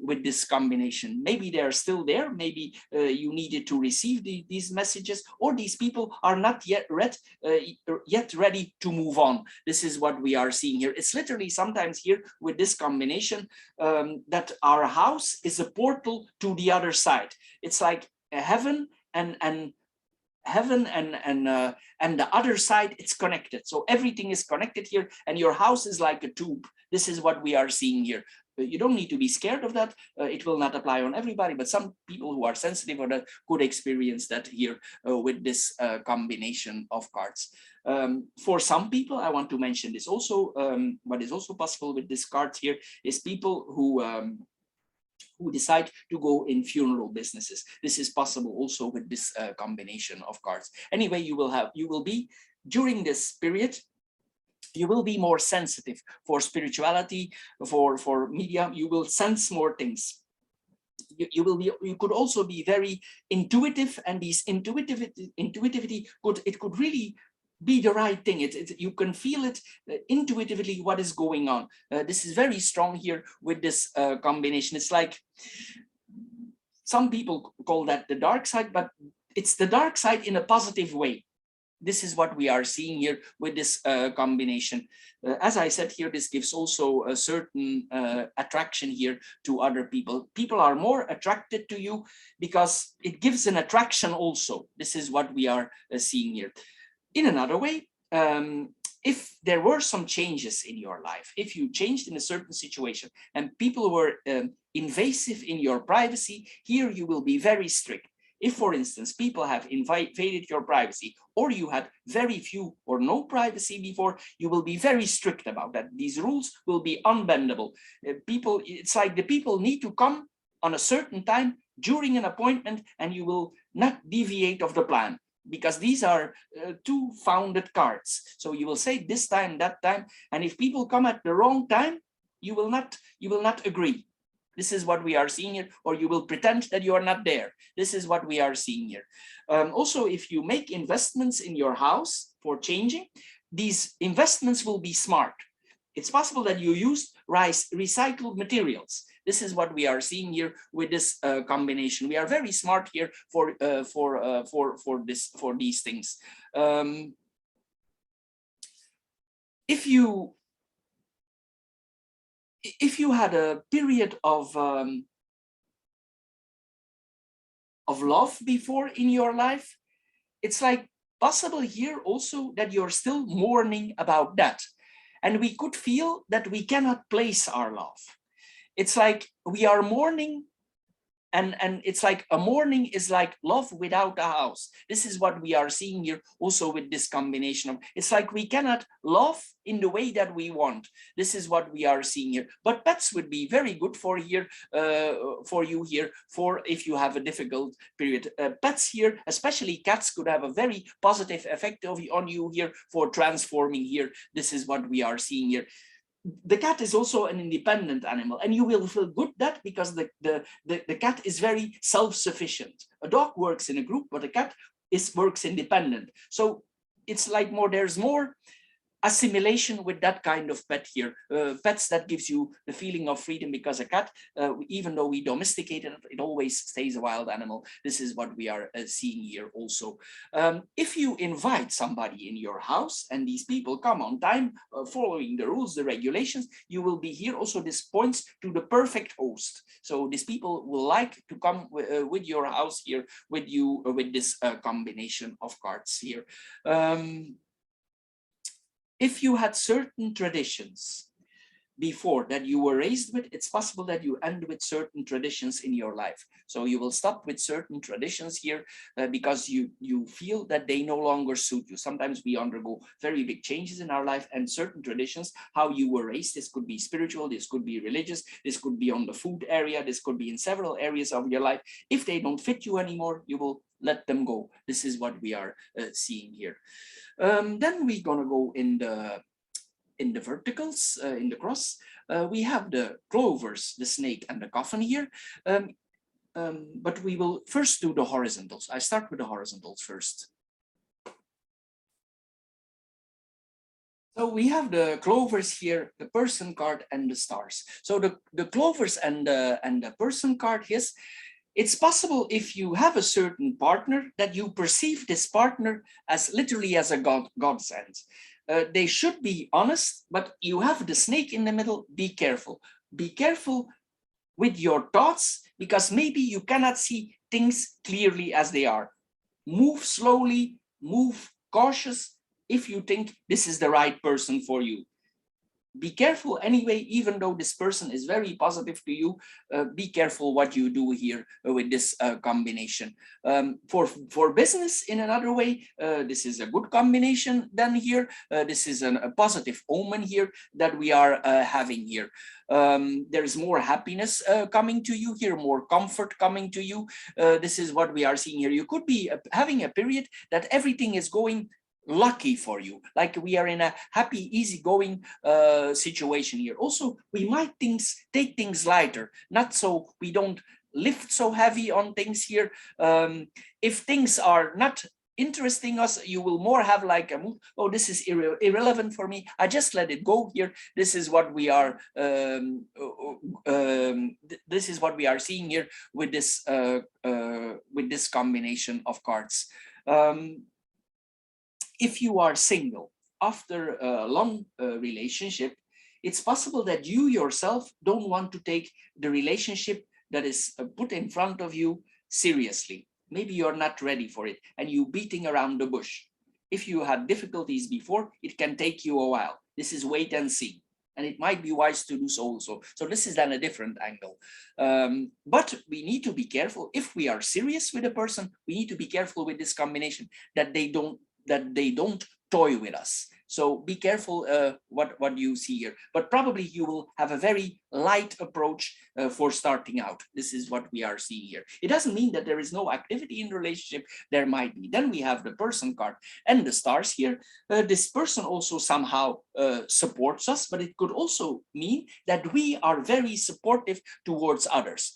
with this combination. Maybe they're still there, maybe you needed to receive these messages, or these people are not yet ready to move on. This is what we are seeing here. It's literally sometimes here with this combination that our house is a portal to the other side. It's like a heaven and the other side, it's connected. So everything is connected here, and your house is like a tube. This is what we are seeing here. You don't need to be scared of that. It will not apply on everybody, but some people who are sensitive or that could experience that here with this combination of cards. For some people, I want to mention this also, what is also possible with this card here is people who decide to go in funeral businesses. This is possible also with this combination of cards. Anyway, you will be during this period, you will be more sensitive for spirituality, for media. You will sense more things. You could also be very intuitive, and these intuitivity could really be the right thing. You can feel it intuitively what is going on. This is very strong here with this combination. It's like some people call that the dark side, but it's the dark side in a positive way. This is what we are seeing here with this combination. As I said here, this gives also a certain attraction here to other people. People are more attracted to you because it gives an attraction also. This is what we are seeing here. In another way, if there were some changes in your life, if you changed in a certain situation and people were invasive in your privacy, here you will be very strict. If, for instance, people have invaded your privacy, or you had very few or no privacy before, you will be very strict about that. These rules will be unbendable. It's like the people need to come on a certain time during an appointment, and you will not deviate of the plan, because these are two founded cards. So you will say this time, that time, and if people come at the wrong time, you will not agree. This is what we are seeing here, or you will pretend that you are not there. This is what we are seeing here. Also, if you make investments in your house for changing, these investments will be smart. It's possible that you use recycled materials. This is what we are seeing here with this combination. We are very smart here for these things. If you had a period of love before in your life, it's like possible here also that you're still mourning about that. And we could feel that we cannot place our love. It's like we are mourning, and it's like a mourning is like love without a house. This is what we are seeing here also with this combination of, it's like we cannot love in the way that we want. This is what we are seeing here. But pets would be very good for here, for you here, for if you have a difficult period. Pets here, especially cats, could have a very positive effect on you here for transforming here. This is what we are seeing here. The cat is also an independent animal, and you will feel good that because the cat is very self-sufficient. A dog works in a group, but a cat works independent. So it's like there's more assimilation with that kind of pet here. Pets that gives you the feeling of freedom, because a cat, even though we domesticate it, it always stays a wild animal. This is what we are seeing here also. If you invite somebody in your house and these people come on time, following the rules, the regulations, you will be here also. This points to the perfect host. So these people will like to come with your house here, with you, with this combination of cards here. If you had certain traditions before that you were raised with, it's possible that you end with certain traditions in your life. So you will stop with certain traditions here because you feel that they no longer suit you. Sometimes we undergo very big changes in our life, and certain traditions, how you were raised, this could be spiritual, this could be religious, this could be on the food area, this could be in several areas of your life. If they don't fit you anymore, you will let them go. This is what we are seeing here. Then we're gonna go in the verticals, in the cross. We have the clovers, the snake, and the coffin here. But we will first do the horizontals. I start with the horizontals first. So we have the clovers here, the person card, and the stars. So the clovers and the person card, yes, it's possible if you have a certain partner that you perceive this partner as literally as a godsend. They should be honest, but you have the snake in the middle. Be careful. Be careful with your thoughts, because maybe you cannot see things clearly as they are. Move slowly, move cautious if you think this is the right person for you. Be careful anyway, even though this person is very positive to you, be careful what you do here with this combination. For business in another way, this is a good combination then here. This is a positive omen here that we are having here. There is more happiness coming to you here, more comfort coming to you. This is what we are seeing here. You could be having a period that everything is going lucky for you, like we are in a happy, easygoing situation here. Also, we might take things lighter, not so we don't lift so heavy on things here. If things are not interesting us, you will more have like a, oh, this is irrelevant for me, I just let it go here. This is what we are this is what we are seeing here with this combination of cards. If you are single after a long relationship, it's possible that you yourself don't want to take the relationship that is put in front of you seriously. Maybe you're not ready for it and you're beating around the bush. If you had difficulties before, it can take you a while. This is wait and see. And it might be wise to do so also. So this is then a different angle. But we need to be careful. If we are serious with a person, we need to be careful with this combination that they don't toy with us. So be careful what you see here. But probably you will have a very light approach for starting out. This is what we are seeing here. It doesn't mean that there is no activity in the relationship. There might be. Then we have the person card and the stars here. This person also somehow supports us, but it could also mean that we are very supportive towards others.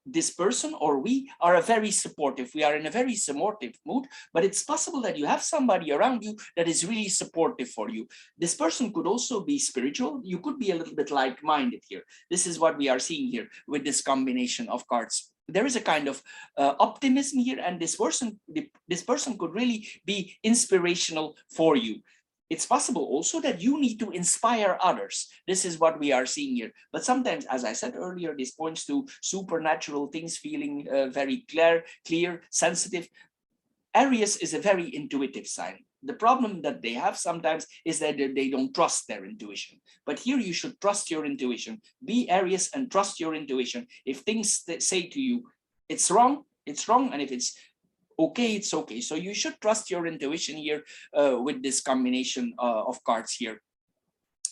This person or we are very supportive. We are in a very supportive mood, but it's possible that you have somebody around you that is really supportive for you. This person could also be spiritual. You could be a little bit like-minded here. This is what we are seeing here with this combination of cards. There is a kind of optimism here, and this person could really be inspirational for you. It's possible also that you need to inspire others. This is what we are seeing here. But sometimes, as I said earlier, this points to supernatural things, feeling very clear, sensitive. Aries is a very intuitive sign. The problem that they have sometimes is that they don't trust their intuition. But here you should trust your intuition. Be Aries and trust your intuition. If things say to you, it's wrong, it's wrong. And if it's okay, it's okay. So you should trust your intuition here with this combination of cards here.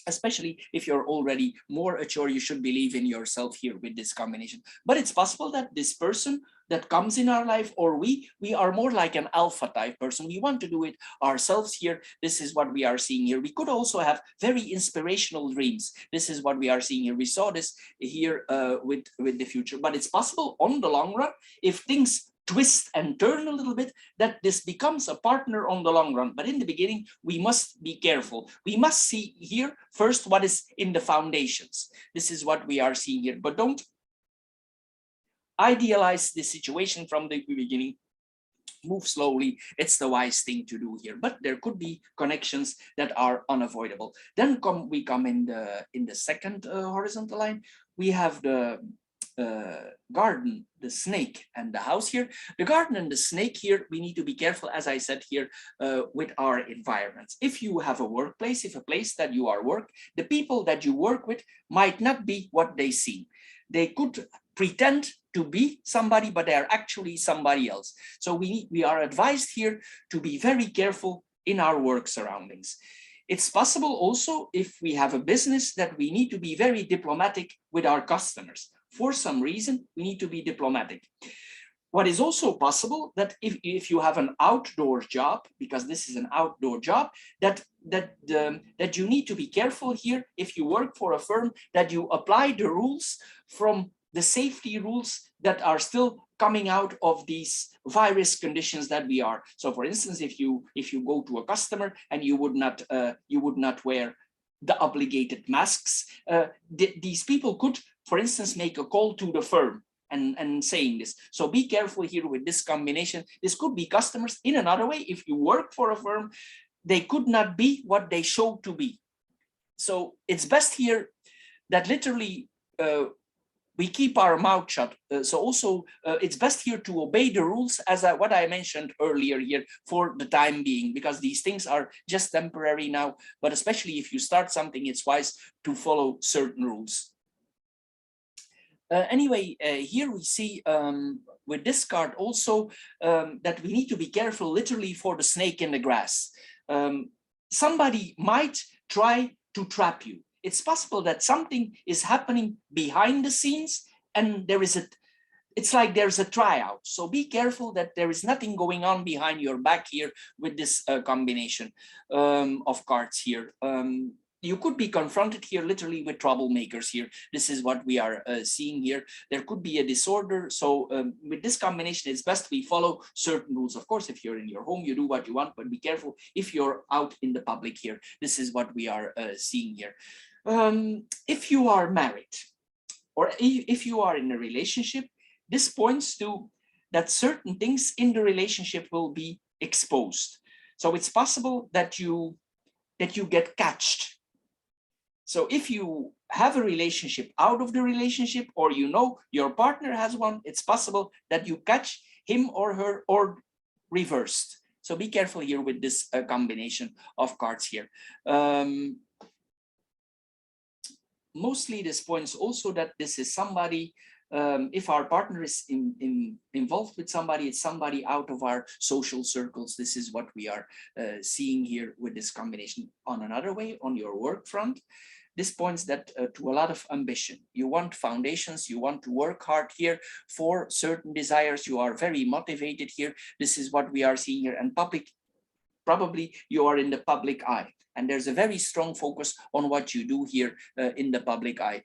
Especially if you're already more mature, you should believe in yourself here with this combination. But it's possible that this person that comes in our life, or we are more like an alpha type person. We want to do it ourselves here. This is what we are seeing here. We could also have very inspirational dreams. This is what we are seeing here. We saw this here with the future. But it's possible on the long run, if things twist and turn a little bit, that this becomes a partner on the long run. But in the beginning, we must be careful. We must see here first what is in the foundations. This is what we are seeing here. But don't idealize the situation from the beginning. Move slowly. It's the wise thing to do here. But there could be connections that are unavoidable. Then we come in the second horizontal line. We have the garden, the snake, and the house here. The garden and the snake here, we need to be careful, as I said here, with our environments. If you have a workplace, if a place that you are the people that you work with might not be what they seem. They could pretend to be somebody, but they are actually somebody else. So we are advised here to be very careful in our work surroundings. It's possible also, if we have a business, that we need to be very diplomatic with our customers. For some reason, we need to be diplomatic. What is also possible, that if you have an outdoor job, because this is an outdoor job, that you need to be careful here, if you work for a firm, that you apply the rules from the safety rules that are still coming out of these virus conditions that we are. So for instance, if you go to a customer and you would not wear the obligated masks, these people could, for instance, make a call to the firm and saying this. So be careful here with this combination. This could be customers. In another way, if you work for a firm, they could not be what they show to be. So it's best here that literally we keep our mouth shut. So also it's best here to obey the rules, as what I mentioned earlier here, for the time being, because these things are just temporary now. But especially if you start something, it's wise to follow certain rules. Anyway, here we see with this card also that we need to be careful literally for the snake in the grass. Somebody might try to trap you. It's possible that something is happening behind the scenes and it's like there's a tryout. So be careful that there is nothing going on behind your back here with this combination of cards here. You could be confronted here literally with troublemakers here. This is what we are seeing here. There could be a disorder. So with this combination, it's best we follow certain rules. Of course, if you're in your home, you do what you want, but be careful if you're out in the public here. This is what we are seeing here. If you are married or if you are in a relationship, this points to that certain things in the relationship will be exposed. So it's possible that you get catched. So if you have a relationship out of the relationship, or you know your partner has one, it's possible that you catch him or her, or reversed. So be careful here with this combination of cards here. Mostly this points also that this is somebody, if our partner is involved with somebody, it's somebody out of our social circles. This is what we are seeing here with this combination. On another way, on your work front, this points that to a lot of ambition. You want foundations, you want to work hard here for certain desires. You are very motivated here. This is what we are seeing here. And public, probably you are in the public eye. And there's a very strong focus on what you do here in the public eye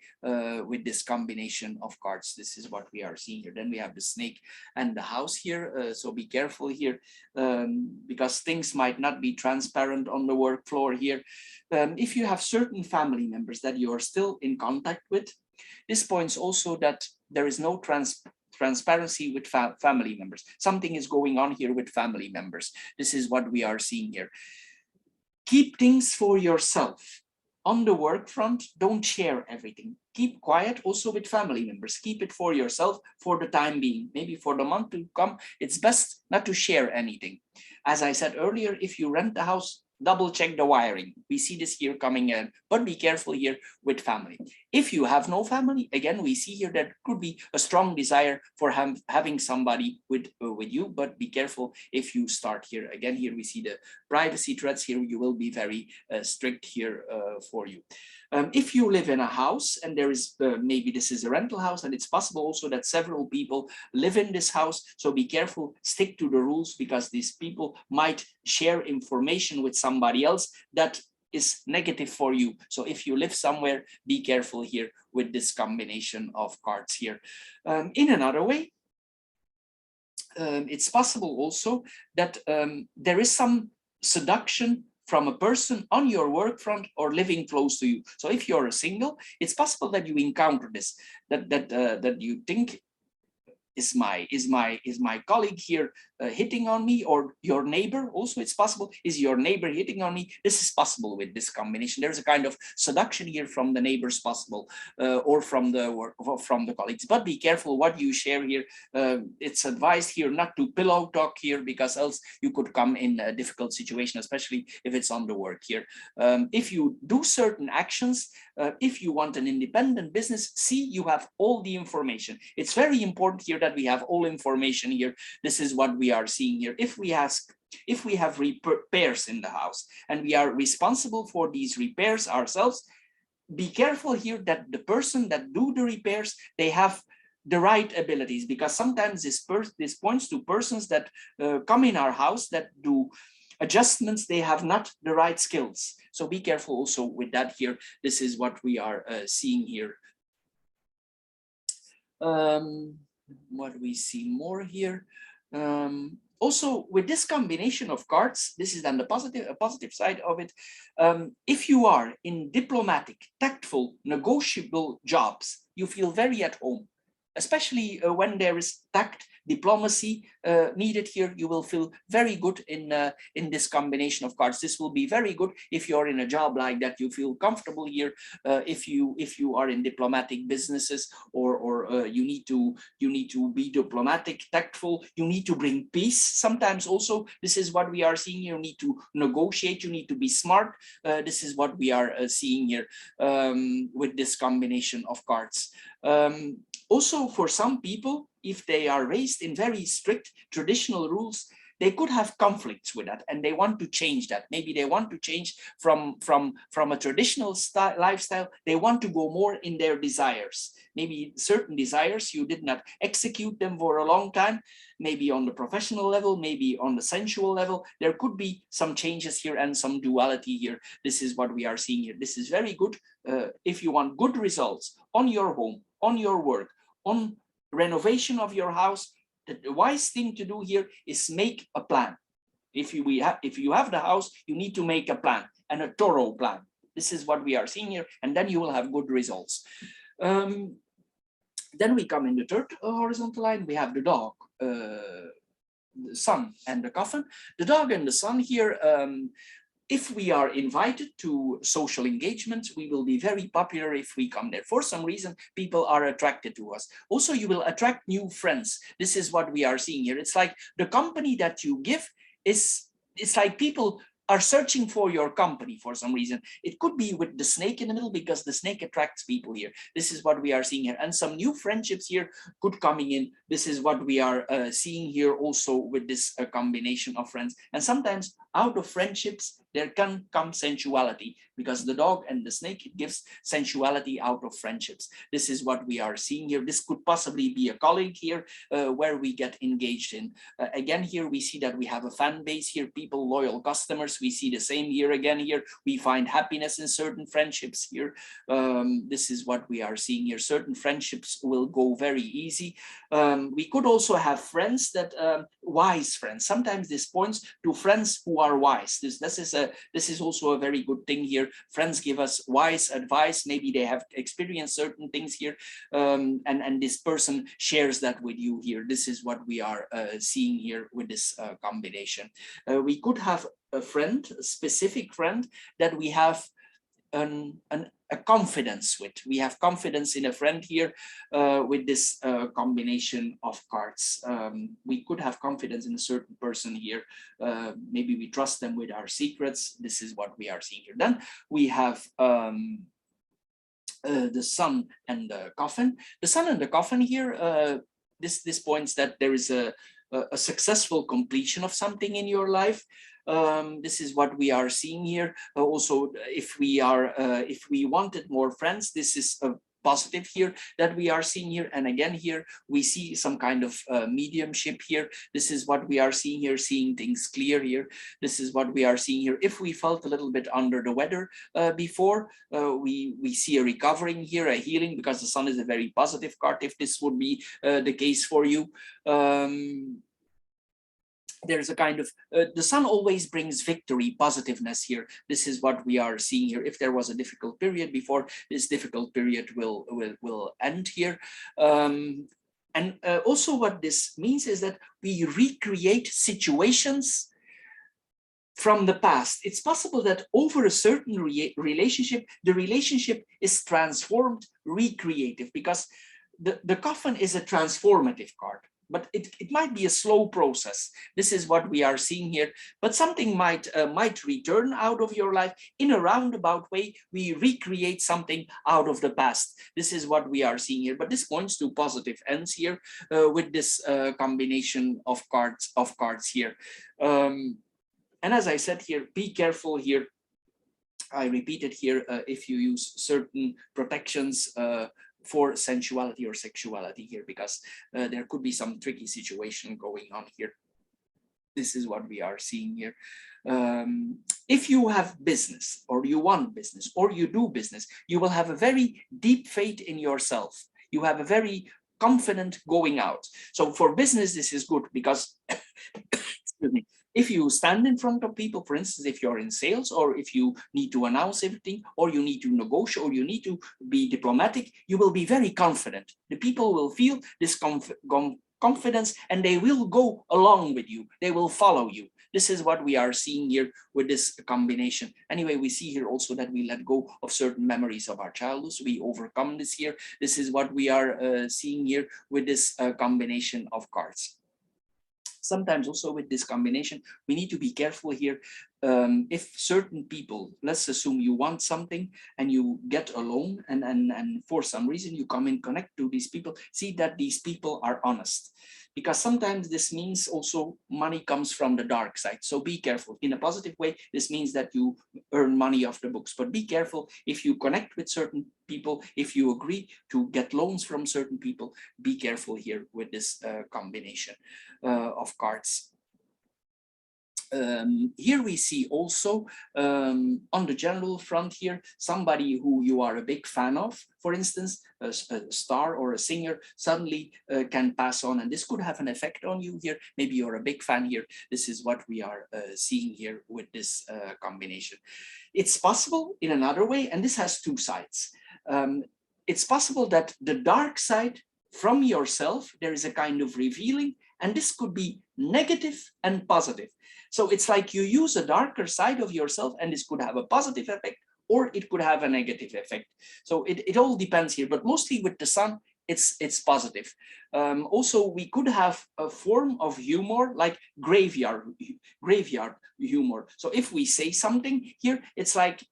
with this combination of cards. This is what we are seeing here. Then we have the snake and the house here. So be careful here because things might not be transparent on the work floor here. If you have certain family members that you are still in contact with, this points also that there is no transparency with family members. Something is going on here with family members. This is what we are seeing here. Keep things for yourself. On the work front, don't share everything. Keep quiet also with family members. Keep it for yourself for the time being. Maybe for the month to come, it's best not to share anything. As I said earlier, if you rent a house, double check the wiring. We see this here coming in, but be careful here with family. If you have no family, again, we see here that could be a strong desire for having somebody with you, but be careful if you start here. Again, here we see the privacy threats here. You will be very strict here for you. If you live in a house and there is maybe this is a rental house, and it's possible also that several people live in this house. So be careful, stick to the rules, because these people might share information with somebody else that is negative for you. So if you live somewhere, be careful here with this combination of cards here. In another way, it's possible also that there is some seduction from a person on your work front or living close to you. So if you're a single, it's possible that you encounter this, that you think, is my colleague here hitting on me, or your neighbor also, it's possible. Is your neighbor hitting on me? This is possible with this combination. There's a kind of seduction here from the neighbors possible, or from the work, from the colleagues. But be careful what you share here. It's advised here not to pillow talk here, because else you could come in a difficult situation, especially if it's on the work here. If you do certain actions, if you want an independent business, see you have all the information. It's very important here that we have all information here. This is what we are seeing here. If we have repairs in the house and we are responsible for these repairs ourselves, be careful here that the person that do the repairs, they have the right abilities, because sometimes this points to persons that come in our house that do adjustments, they have not the right skills. So be careful also with that here. This is what we are seeing here. What we see more here. Also, with this combination of cards, this is then the positive side of it. If you are in diplomatic, tactful, negotiable jobs, you feel very at home. Especially when there is tact, diplomacy needed here, you will feel very good in this combination of cards. This will be very good if you're in a job like that. You feel comfortable here. If you are in diplomatic businesses, or you need to be diplomatic, tactful. You need to bring peace. Sometimes also, this is what we are seeing here. You need to negotiate. You need to be smart. This is what we are seeing here with this combination of cards. Also, for some people, if they are raised in very strict traditional rules, they could have conflicts with that, and they want to change that. Maybe they want to change from a traditional lifestyle. They want to go more in their desires. Maybe certain desires, you did not execute them for a long time, maybe on the professional level, maybe on the sensual level. There could be some changes here and some duality here. This is what we are seeing here. This is very good if you want good results on your home, on your work, on renovation of your house. The wise thing to do here is make a plan. If you have the house, you need to make a plan, and a thorough plan. This is what we are seeing here, and then you will have good results. Then we come in the third horizontal line. We have the dog, the sun, and the coffin. The dog and the sun here. If we are invited to social engagements, we will be very popular if we come there. For some reason, people are attracted to us. Also, you will attract new friends. This is what we are seeing here. It's like the company that you give it's like people are searching for your company for some reason. It could be with the snake in the middle, because the snake attracts people here. This is what we are seeing here. And some new friendships here could coming in. This is what we are seeing here also with this combination of friends. And sometimes out of friendships, there can come sensuality, because the dog and the snake, it gives sensuality out of friendships. This is what we are seeing here. This could possibly be a colleague here where we get engaged in. Again, here we see that we have a fan base here, people, loyal customers. We see the same here again here. We find happiness in certain friendships here. This is what we are seeing here. Certain friendships will go very easy. We could also have friends that, wise friends. Sometimes this points to friends who are wise. This is also a very good thing here. Friends give us wise advice. Maybe they have experienced certain things here, and this person shares that with you here. This is what we are seeing here with this combination. We could have a friend, a specific friend that we have a confidence with. We have confidence in a friend here with this combination of cards. We could have confidence in a certain person here. Maybe we trust them with our secrets. This is what we are seeing here. Then we have the sun and the coffin. The sun and the coffin here, this points that there is a successful completion of something in your life. This is what we are seeing here. Also, if we wanted more friends, this is a positive here that we are seeing here. And again, here we see some kind of mediumship here. This is what we are seeing here, seeing things clear here. This is what we are seeing here. If we felt a little bit under the weather before, we see a recovering here, a healing, because the sun is a very positive card. If this would be the case for you, there's a kind of the sun always brings victory, positiveness here. This is what we are seeing here. If there was a difficult period before, this difficult period will end here. And also what this means is that we recreate situations from the past. It's possible that over a certain relationship, the relationship is transformed, recreative, because the coffin is a transformative card, but it might be a slow process. This is what we are seeing here, but something might return out of your life in a roundabout way. We recreate something out of the past. This is what we are seeing here, but this points to positive ends here with this combination of cards here. And as I said here, be careful here. I repeat it here, if you use certain protections for sensuality or sexuality here, because there could be some tricky situation going on here. This is what we are seeing here. If you have business, or you want business, or you do business, you will have a very deep faith in yourself. You have a very confident going out. So for business, this is good because excuse me, if you stand in front of people, for instance, if you're in sales, or if you need to announce everything, or you need to negotiate, or you need to be diplomatic, you will be very confident. The people will feel this confidence, and they will go along with you. They will follow you. This is what we are seeing here with this combination. Anyway, we see here also that we let go of certain memories of our childhood. So we overcome this here. This is what we are seeing here with this combination of cards. Sometimes also with this combination, we need to be careful here. If certain people, let's assume you want something and you get a loan, and for some reason you come and connect to these people, see that these people are honest. Because sometimes this means also money comes from the dark side. So be careful. In a positive way, this means that you earn money off the books. But be careful if you connect with certain people, if you agree to get loans from certain people, be careful here with this combination of cards. Here we see also on the general front here, somebody who you are a big fan of, for instance, a star or a singer suddenly can pass on, and this could have an effect on you here. Maybe you're a big fan here. This is what we are seeing here with this combination. It's possible in another way, and this has two sides. It's possible that the dark side from yourself, there is a kind of revealing, and this could be negative and positive. So it's like you use a darker side of yourself, and this could have a positive effect, or it could have a negative effect. So it all depends here, but mostly with the sun, it's positive. Also, we could have a form of humor like graveyard humor. So if we say something here, it's like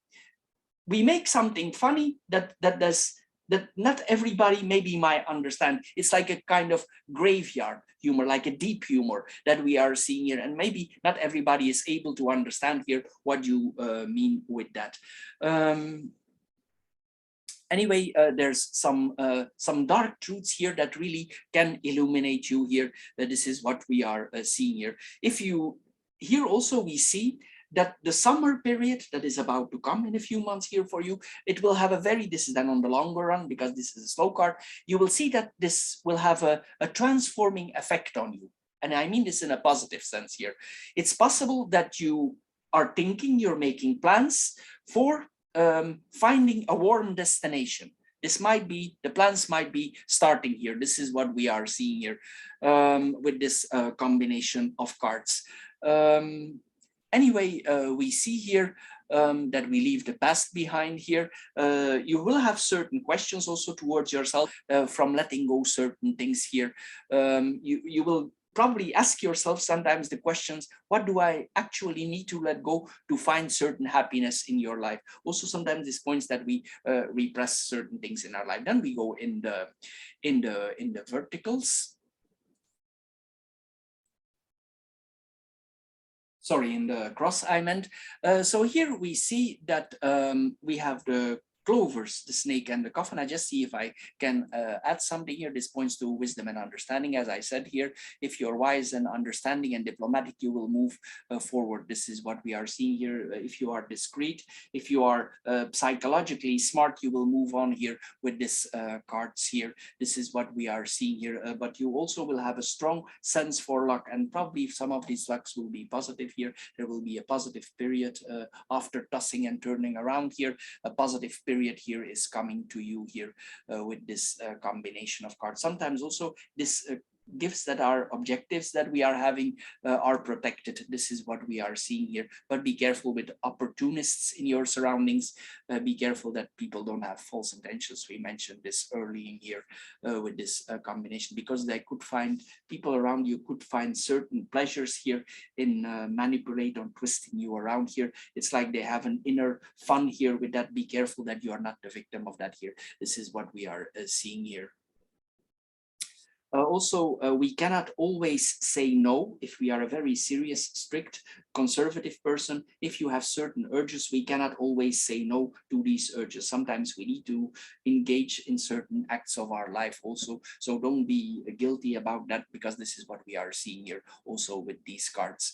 we make something funny that not everybody maybe might understand. It's like a kind of graveyard humor, like a deep humor that we are seeing here. And maybe not everybody is able to understand here what you mean with that. Anyway, there's some dark truths here that really can illuminate you here. This is what we are seeing here. Here also we see that the summer period that is about to come in a few months here for you, it will have this is then on the longer run, because this is a slow card, you will see that this will have a transforming effect on you. And I mean this in a positive sense here. It's possible that you are thinking, you're making plans for finding a warm destination. The plans might be starting here. This is what we are seeing here with this combination of cards. Anyway, we see here that we leave the past behind here. You will have certain questions also towards yourself from letting go certain things here. You will probably ask yourself sometimes the questions, what do I actually need to let go to find certain happiness in your life? Also, sometimes this points that we repress certain things in our life. Then we go in the verticals. Sorry, in the cross I meant. So here we see that we have the clovers, the snake and the coffin. I just see if I can add something here. This points to wisdom and understanding. As I said here, if you're wise and understanding and diplomatic, you will move forward. This is what we are seeing here. If you are discreet, if you are psychologically smart, you will move on here with this cards here. This is what we are seeing here. But you also will have a strong sense for luck, and probably some of these lucks will be positive here. There will be a positive period after tossing and turning around here, a positive period period here is coming to you here with this combination of cards. Sometimes also this gifts that are objectives that we are having are protected. This is what we are seeing here. But be careful with opportunists in your surroundings. Be careful that people don't have false intentions. We mentioned this early in here with this combination, because they could find, people around you could find certain pleasures here in manipulate or twisting you around here. It's like they have an inner fun here with that. Be careful that you are not the victim of that here. This is what we are seeing here. Also, we cannot always say no if we are a very serious, strict, conservative person. If you have certain urges, we cannot always say no to these urges. Sometimes we need to engage in certain acts of our life also. So don't be guilty about that, because this is what we are seeing here also with these cards.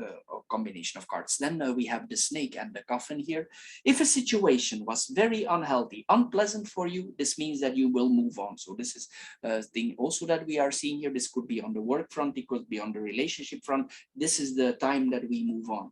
A combination of cards. Then we have the snake and the coffin here. If a situation was very unhealthy, unpleasant for you, this means that you will move on. So this is a thing also that we are seeing here. This could be on the work front, it could be on the relationship front. This is the time that we move on.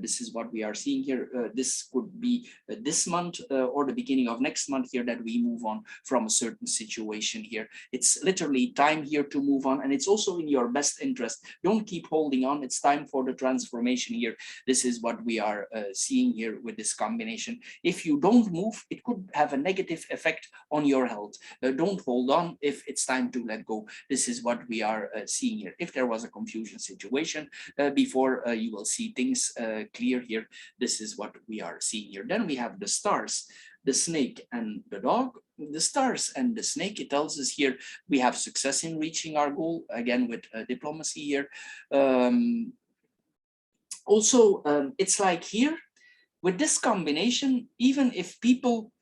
This is what we are seeing here. This could be this month or the beginning of next month here, that we move on from a certain situation here. It's literally time here to move on, and it's also in your best interest. Don't keep holding on. It's time for the transformation here. This is what we are seeing here with this combination. If you don't move, it could have a negative effect on your health. Don't hold on if it's time to let go. This is what we are seeing here. If there was a confusion situation before, you will see things clear here. This is what we are seeing here. Then we have the stars, the snake and the dog. The stars and the snake, it tells us here we have success in reaching our goal, again with diplomacy here. It's like here with this combination, even if people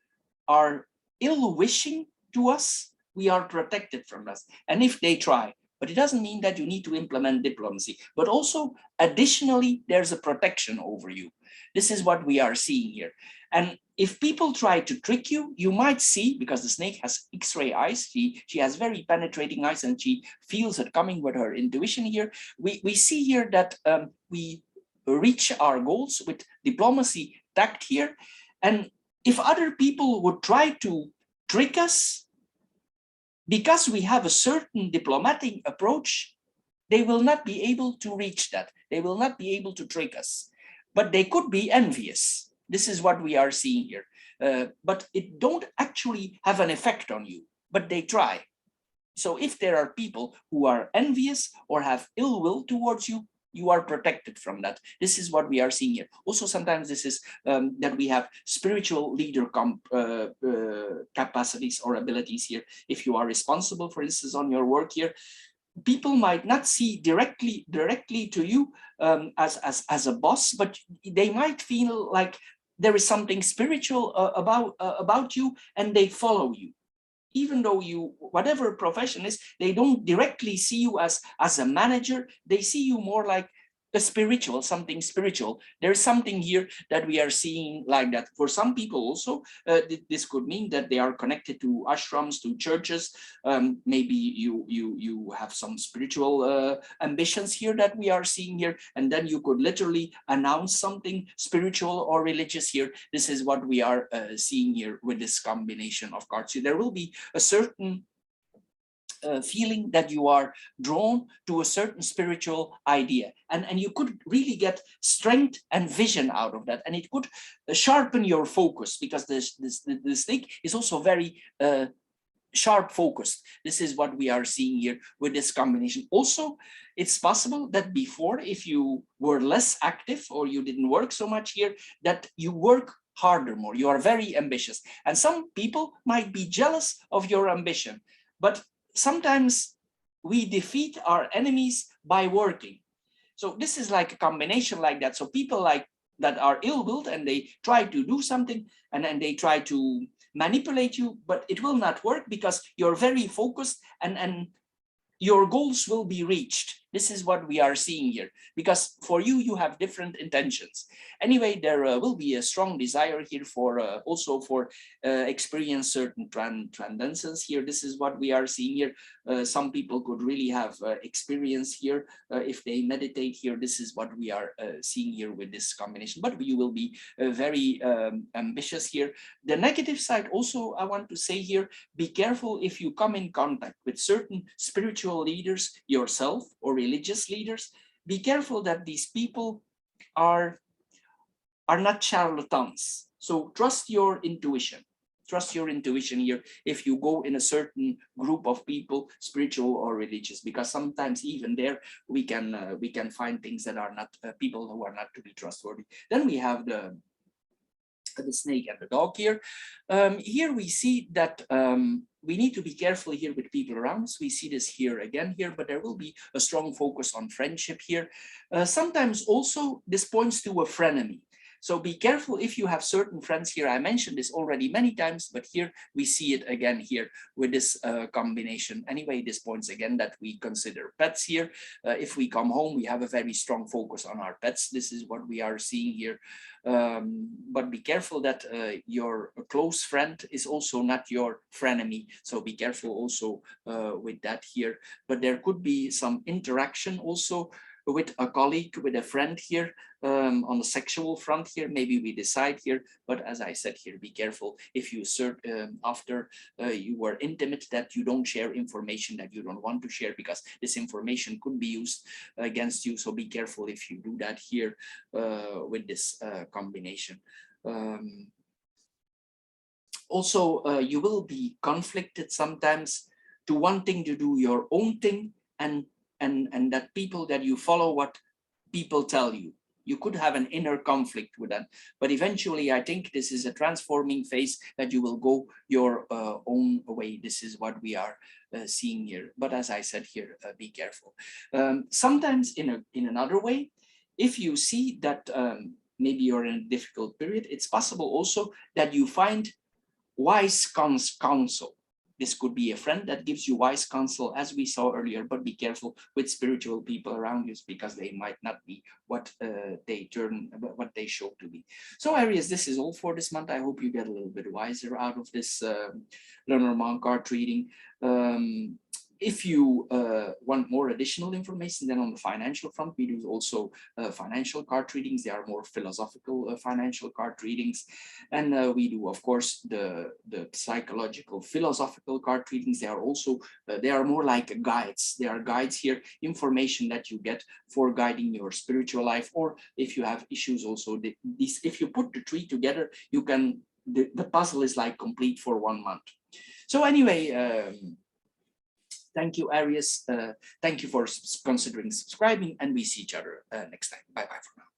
are ill-wishing to us, we are protected from us. And if they try, but it doesn't mean that you need to implement diplomacy, but also additionally, there's a protection over you. This is what we are seeing here. And if people try to trick you, you might see, because the snake has X-ray eyes, she has very penetrating eyes, and she feels it coming with her intuition here. We see here that we reach our goals with diplomacy, tact here. And if other people would try to trick us, because we have a certain diplomatic approach, they will not be able to reach that. They will not be able to trick us, but they could be envious. This is what we are seeing here. But it don't actually have an effect on you, but they try. So if there are people who are envious or have ill will towards you, you are protected from that. This is what we are seeing here. Also, sometimes this is that we have spiritual leader capacities or abilities here. If you are responsible, for instance, on your work here, people might not see directly to you as a boss, but they might feel like there is something spiritual about you, and they follow you. Even though you, whatever profession is, they don't directly see you as a manager. They see you more like a spiritual, something spiritual. There's something here that we are seeing like that. For some people also, this could mean that they are connected to ashrams, to churches. Maybe you have some spiritual ambitions here that we are seeing here, and then you could literally announce something spiritual or religious here. This is what we are seeing here with this combination of cards. So there will be a certain feeling that you are drawn to a certain spiritual idea, and you could really get strength and vision out of that, and it could sharpen your focus, because the snake is also very sharp focused. This is what we are seeing here with this combination. Also, it's possible that before, if you were less active or you didn't work so much here, that you work harder more. You are very ambitious, and some people might be jealous of your ambition, but sometimes we defeat our enemies by working. So this is like a combination like that. So people like that are ill-willed, and they try to do something, and then they try to manipulate you, but it will not work, because you're very focused, and your goals will be reached. This is what we are seeing here, because for you, you have different intentions. Anyway, there will be a strong desire here for also for experience certain transcendences here. This is what we are seeing here. Some people could really have experience here if they meditate here. This is what we are seeing here with this combination, but you will be very ambitious here. The negative side also, I want to say here, be careful if you come in contact with certain spiritual leaders yourself or religious leaders. Be careful that these people are not charlatans. So trust your intuition. Trust your intuition here if you go in a certain group of people, spiritual or religious, because sometimes even there we can find things that are not people who are not to be trustworthy. Then we have the snake and the dog here. Here we see that we need to be careful here with people around us. We see this here again here, but there will be a strong focus on friendship here. Sometimes also this points to a frenemy. So be careful if you have certain friends here. I mentioned this already many times, but here we see it again here with this combination. Anyway, this points again that we consider pets here. If we come home, we have a very strong focus on our pets. This is what we are seeing here. But be careful that your close friend is also not your frenemy. So be careful also with that here. But there could be some interaction also with a colleague, with a friend here, on the sexual front here. Maybe we decide here, but as I said here, be careful if you after you were intimate, that you don't share information that you don't want to share, because this information could be used against you. So be careful if you do that here with this combination. Also, you will be conflicted sometimes to wanting to do your own thing, and that people that you follow what people tell you. You could have an inner conflict with that, but eventually I think this is a transforming phase that you will go your own way. This is what we are seeing here. But as I said here, be careful. Sometimes in another way, if you see that maybe you're in a difficult period, it's possible also that you find wise counsel. This could be a friend that gives you wise counsel, as we saw earlier, but be careful with spiritual people around you, because they might not be what what they show to be. So Aries, this is all for this month. I hope you get a little bit wiser out of this Lenormand card reading. If you want more additional information, then on the financial front, we do also financial card readings. They are more philosophical financial card readings. And we do, of course, the psychological, philosophical card readings. They are also, they are more like guides. They are guides here, information that you get for guiding your spiritual life. Or if you have issues also, if you put the three together, you can, the puzzle is like complete for 1 month. So anyway, thank you, Aries. Thank you for considering subscribing, and we see each other next time. Bye-bye for now.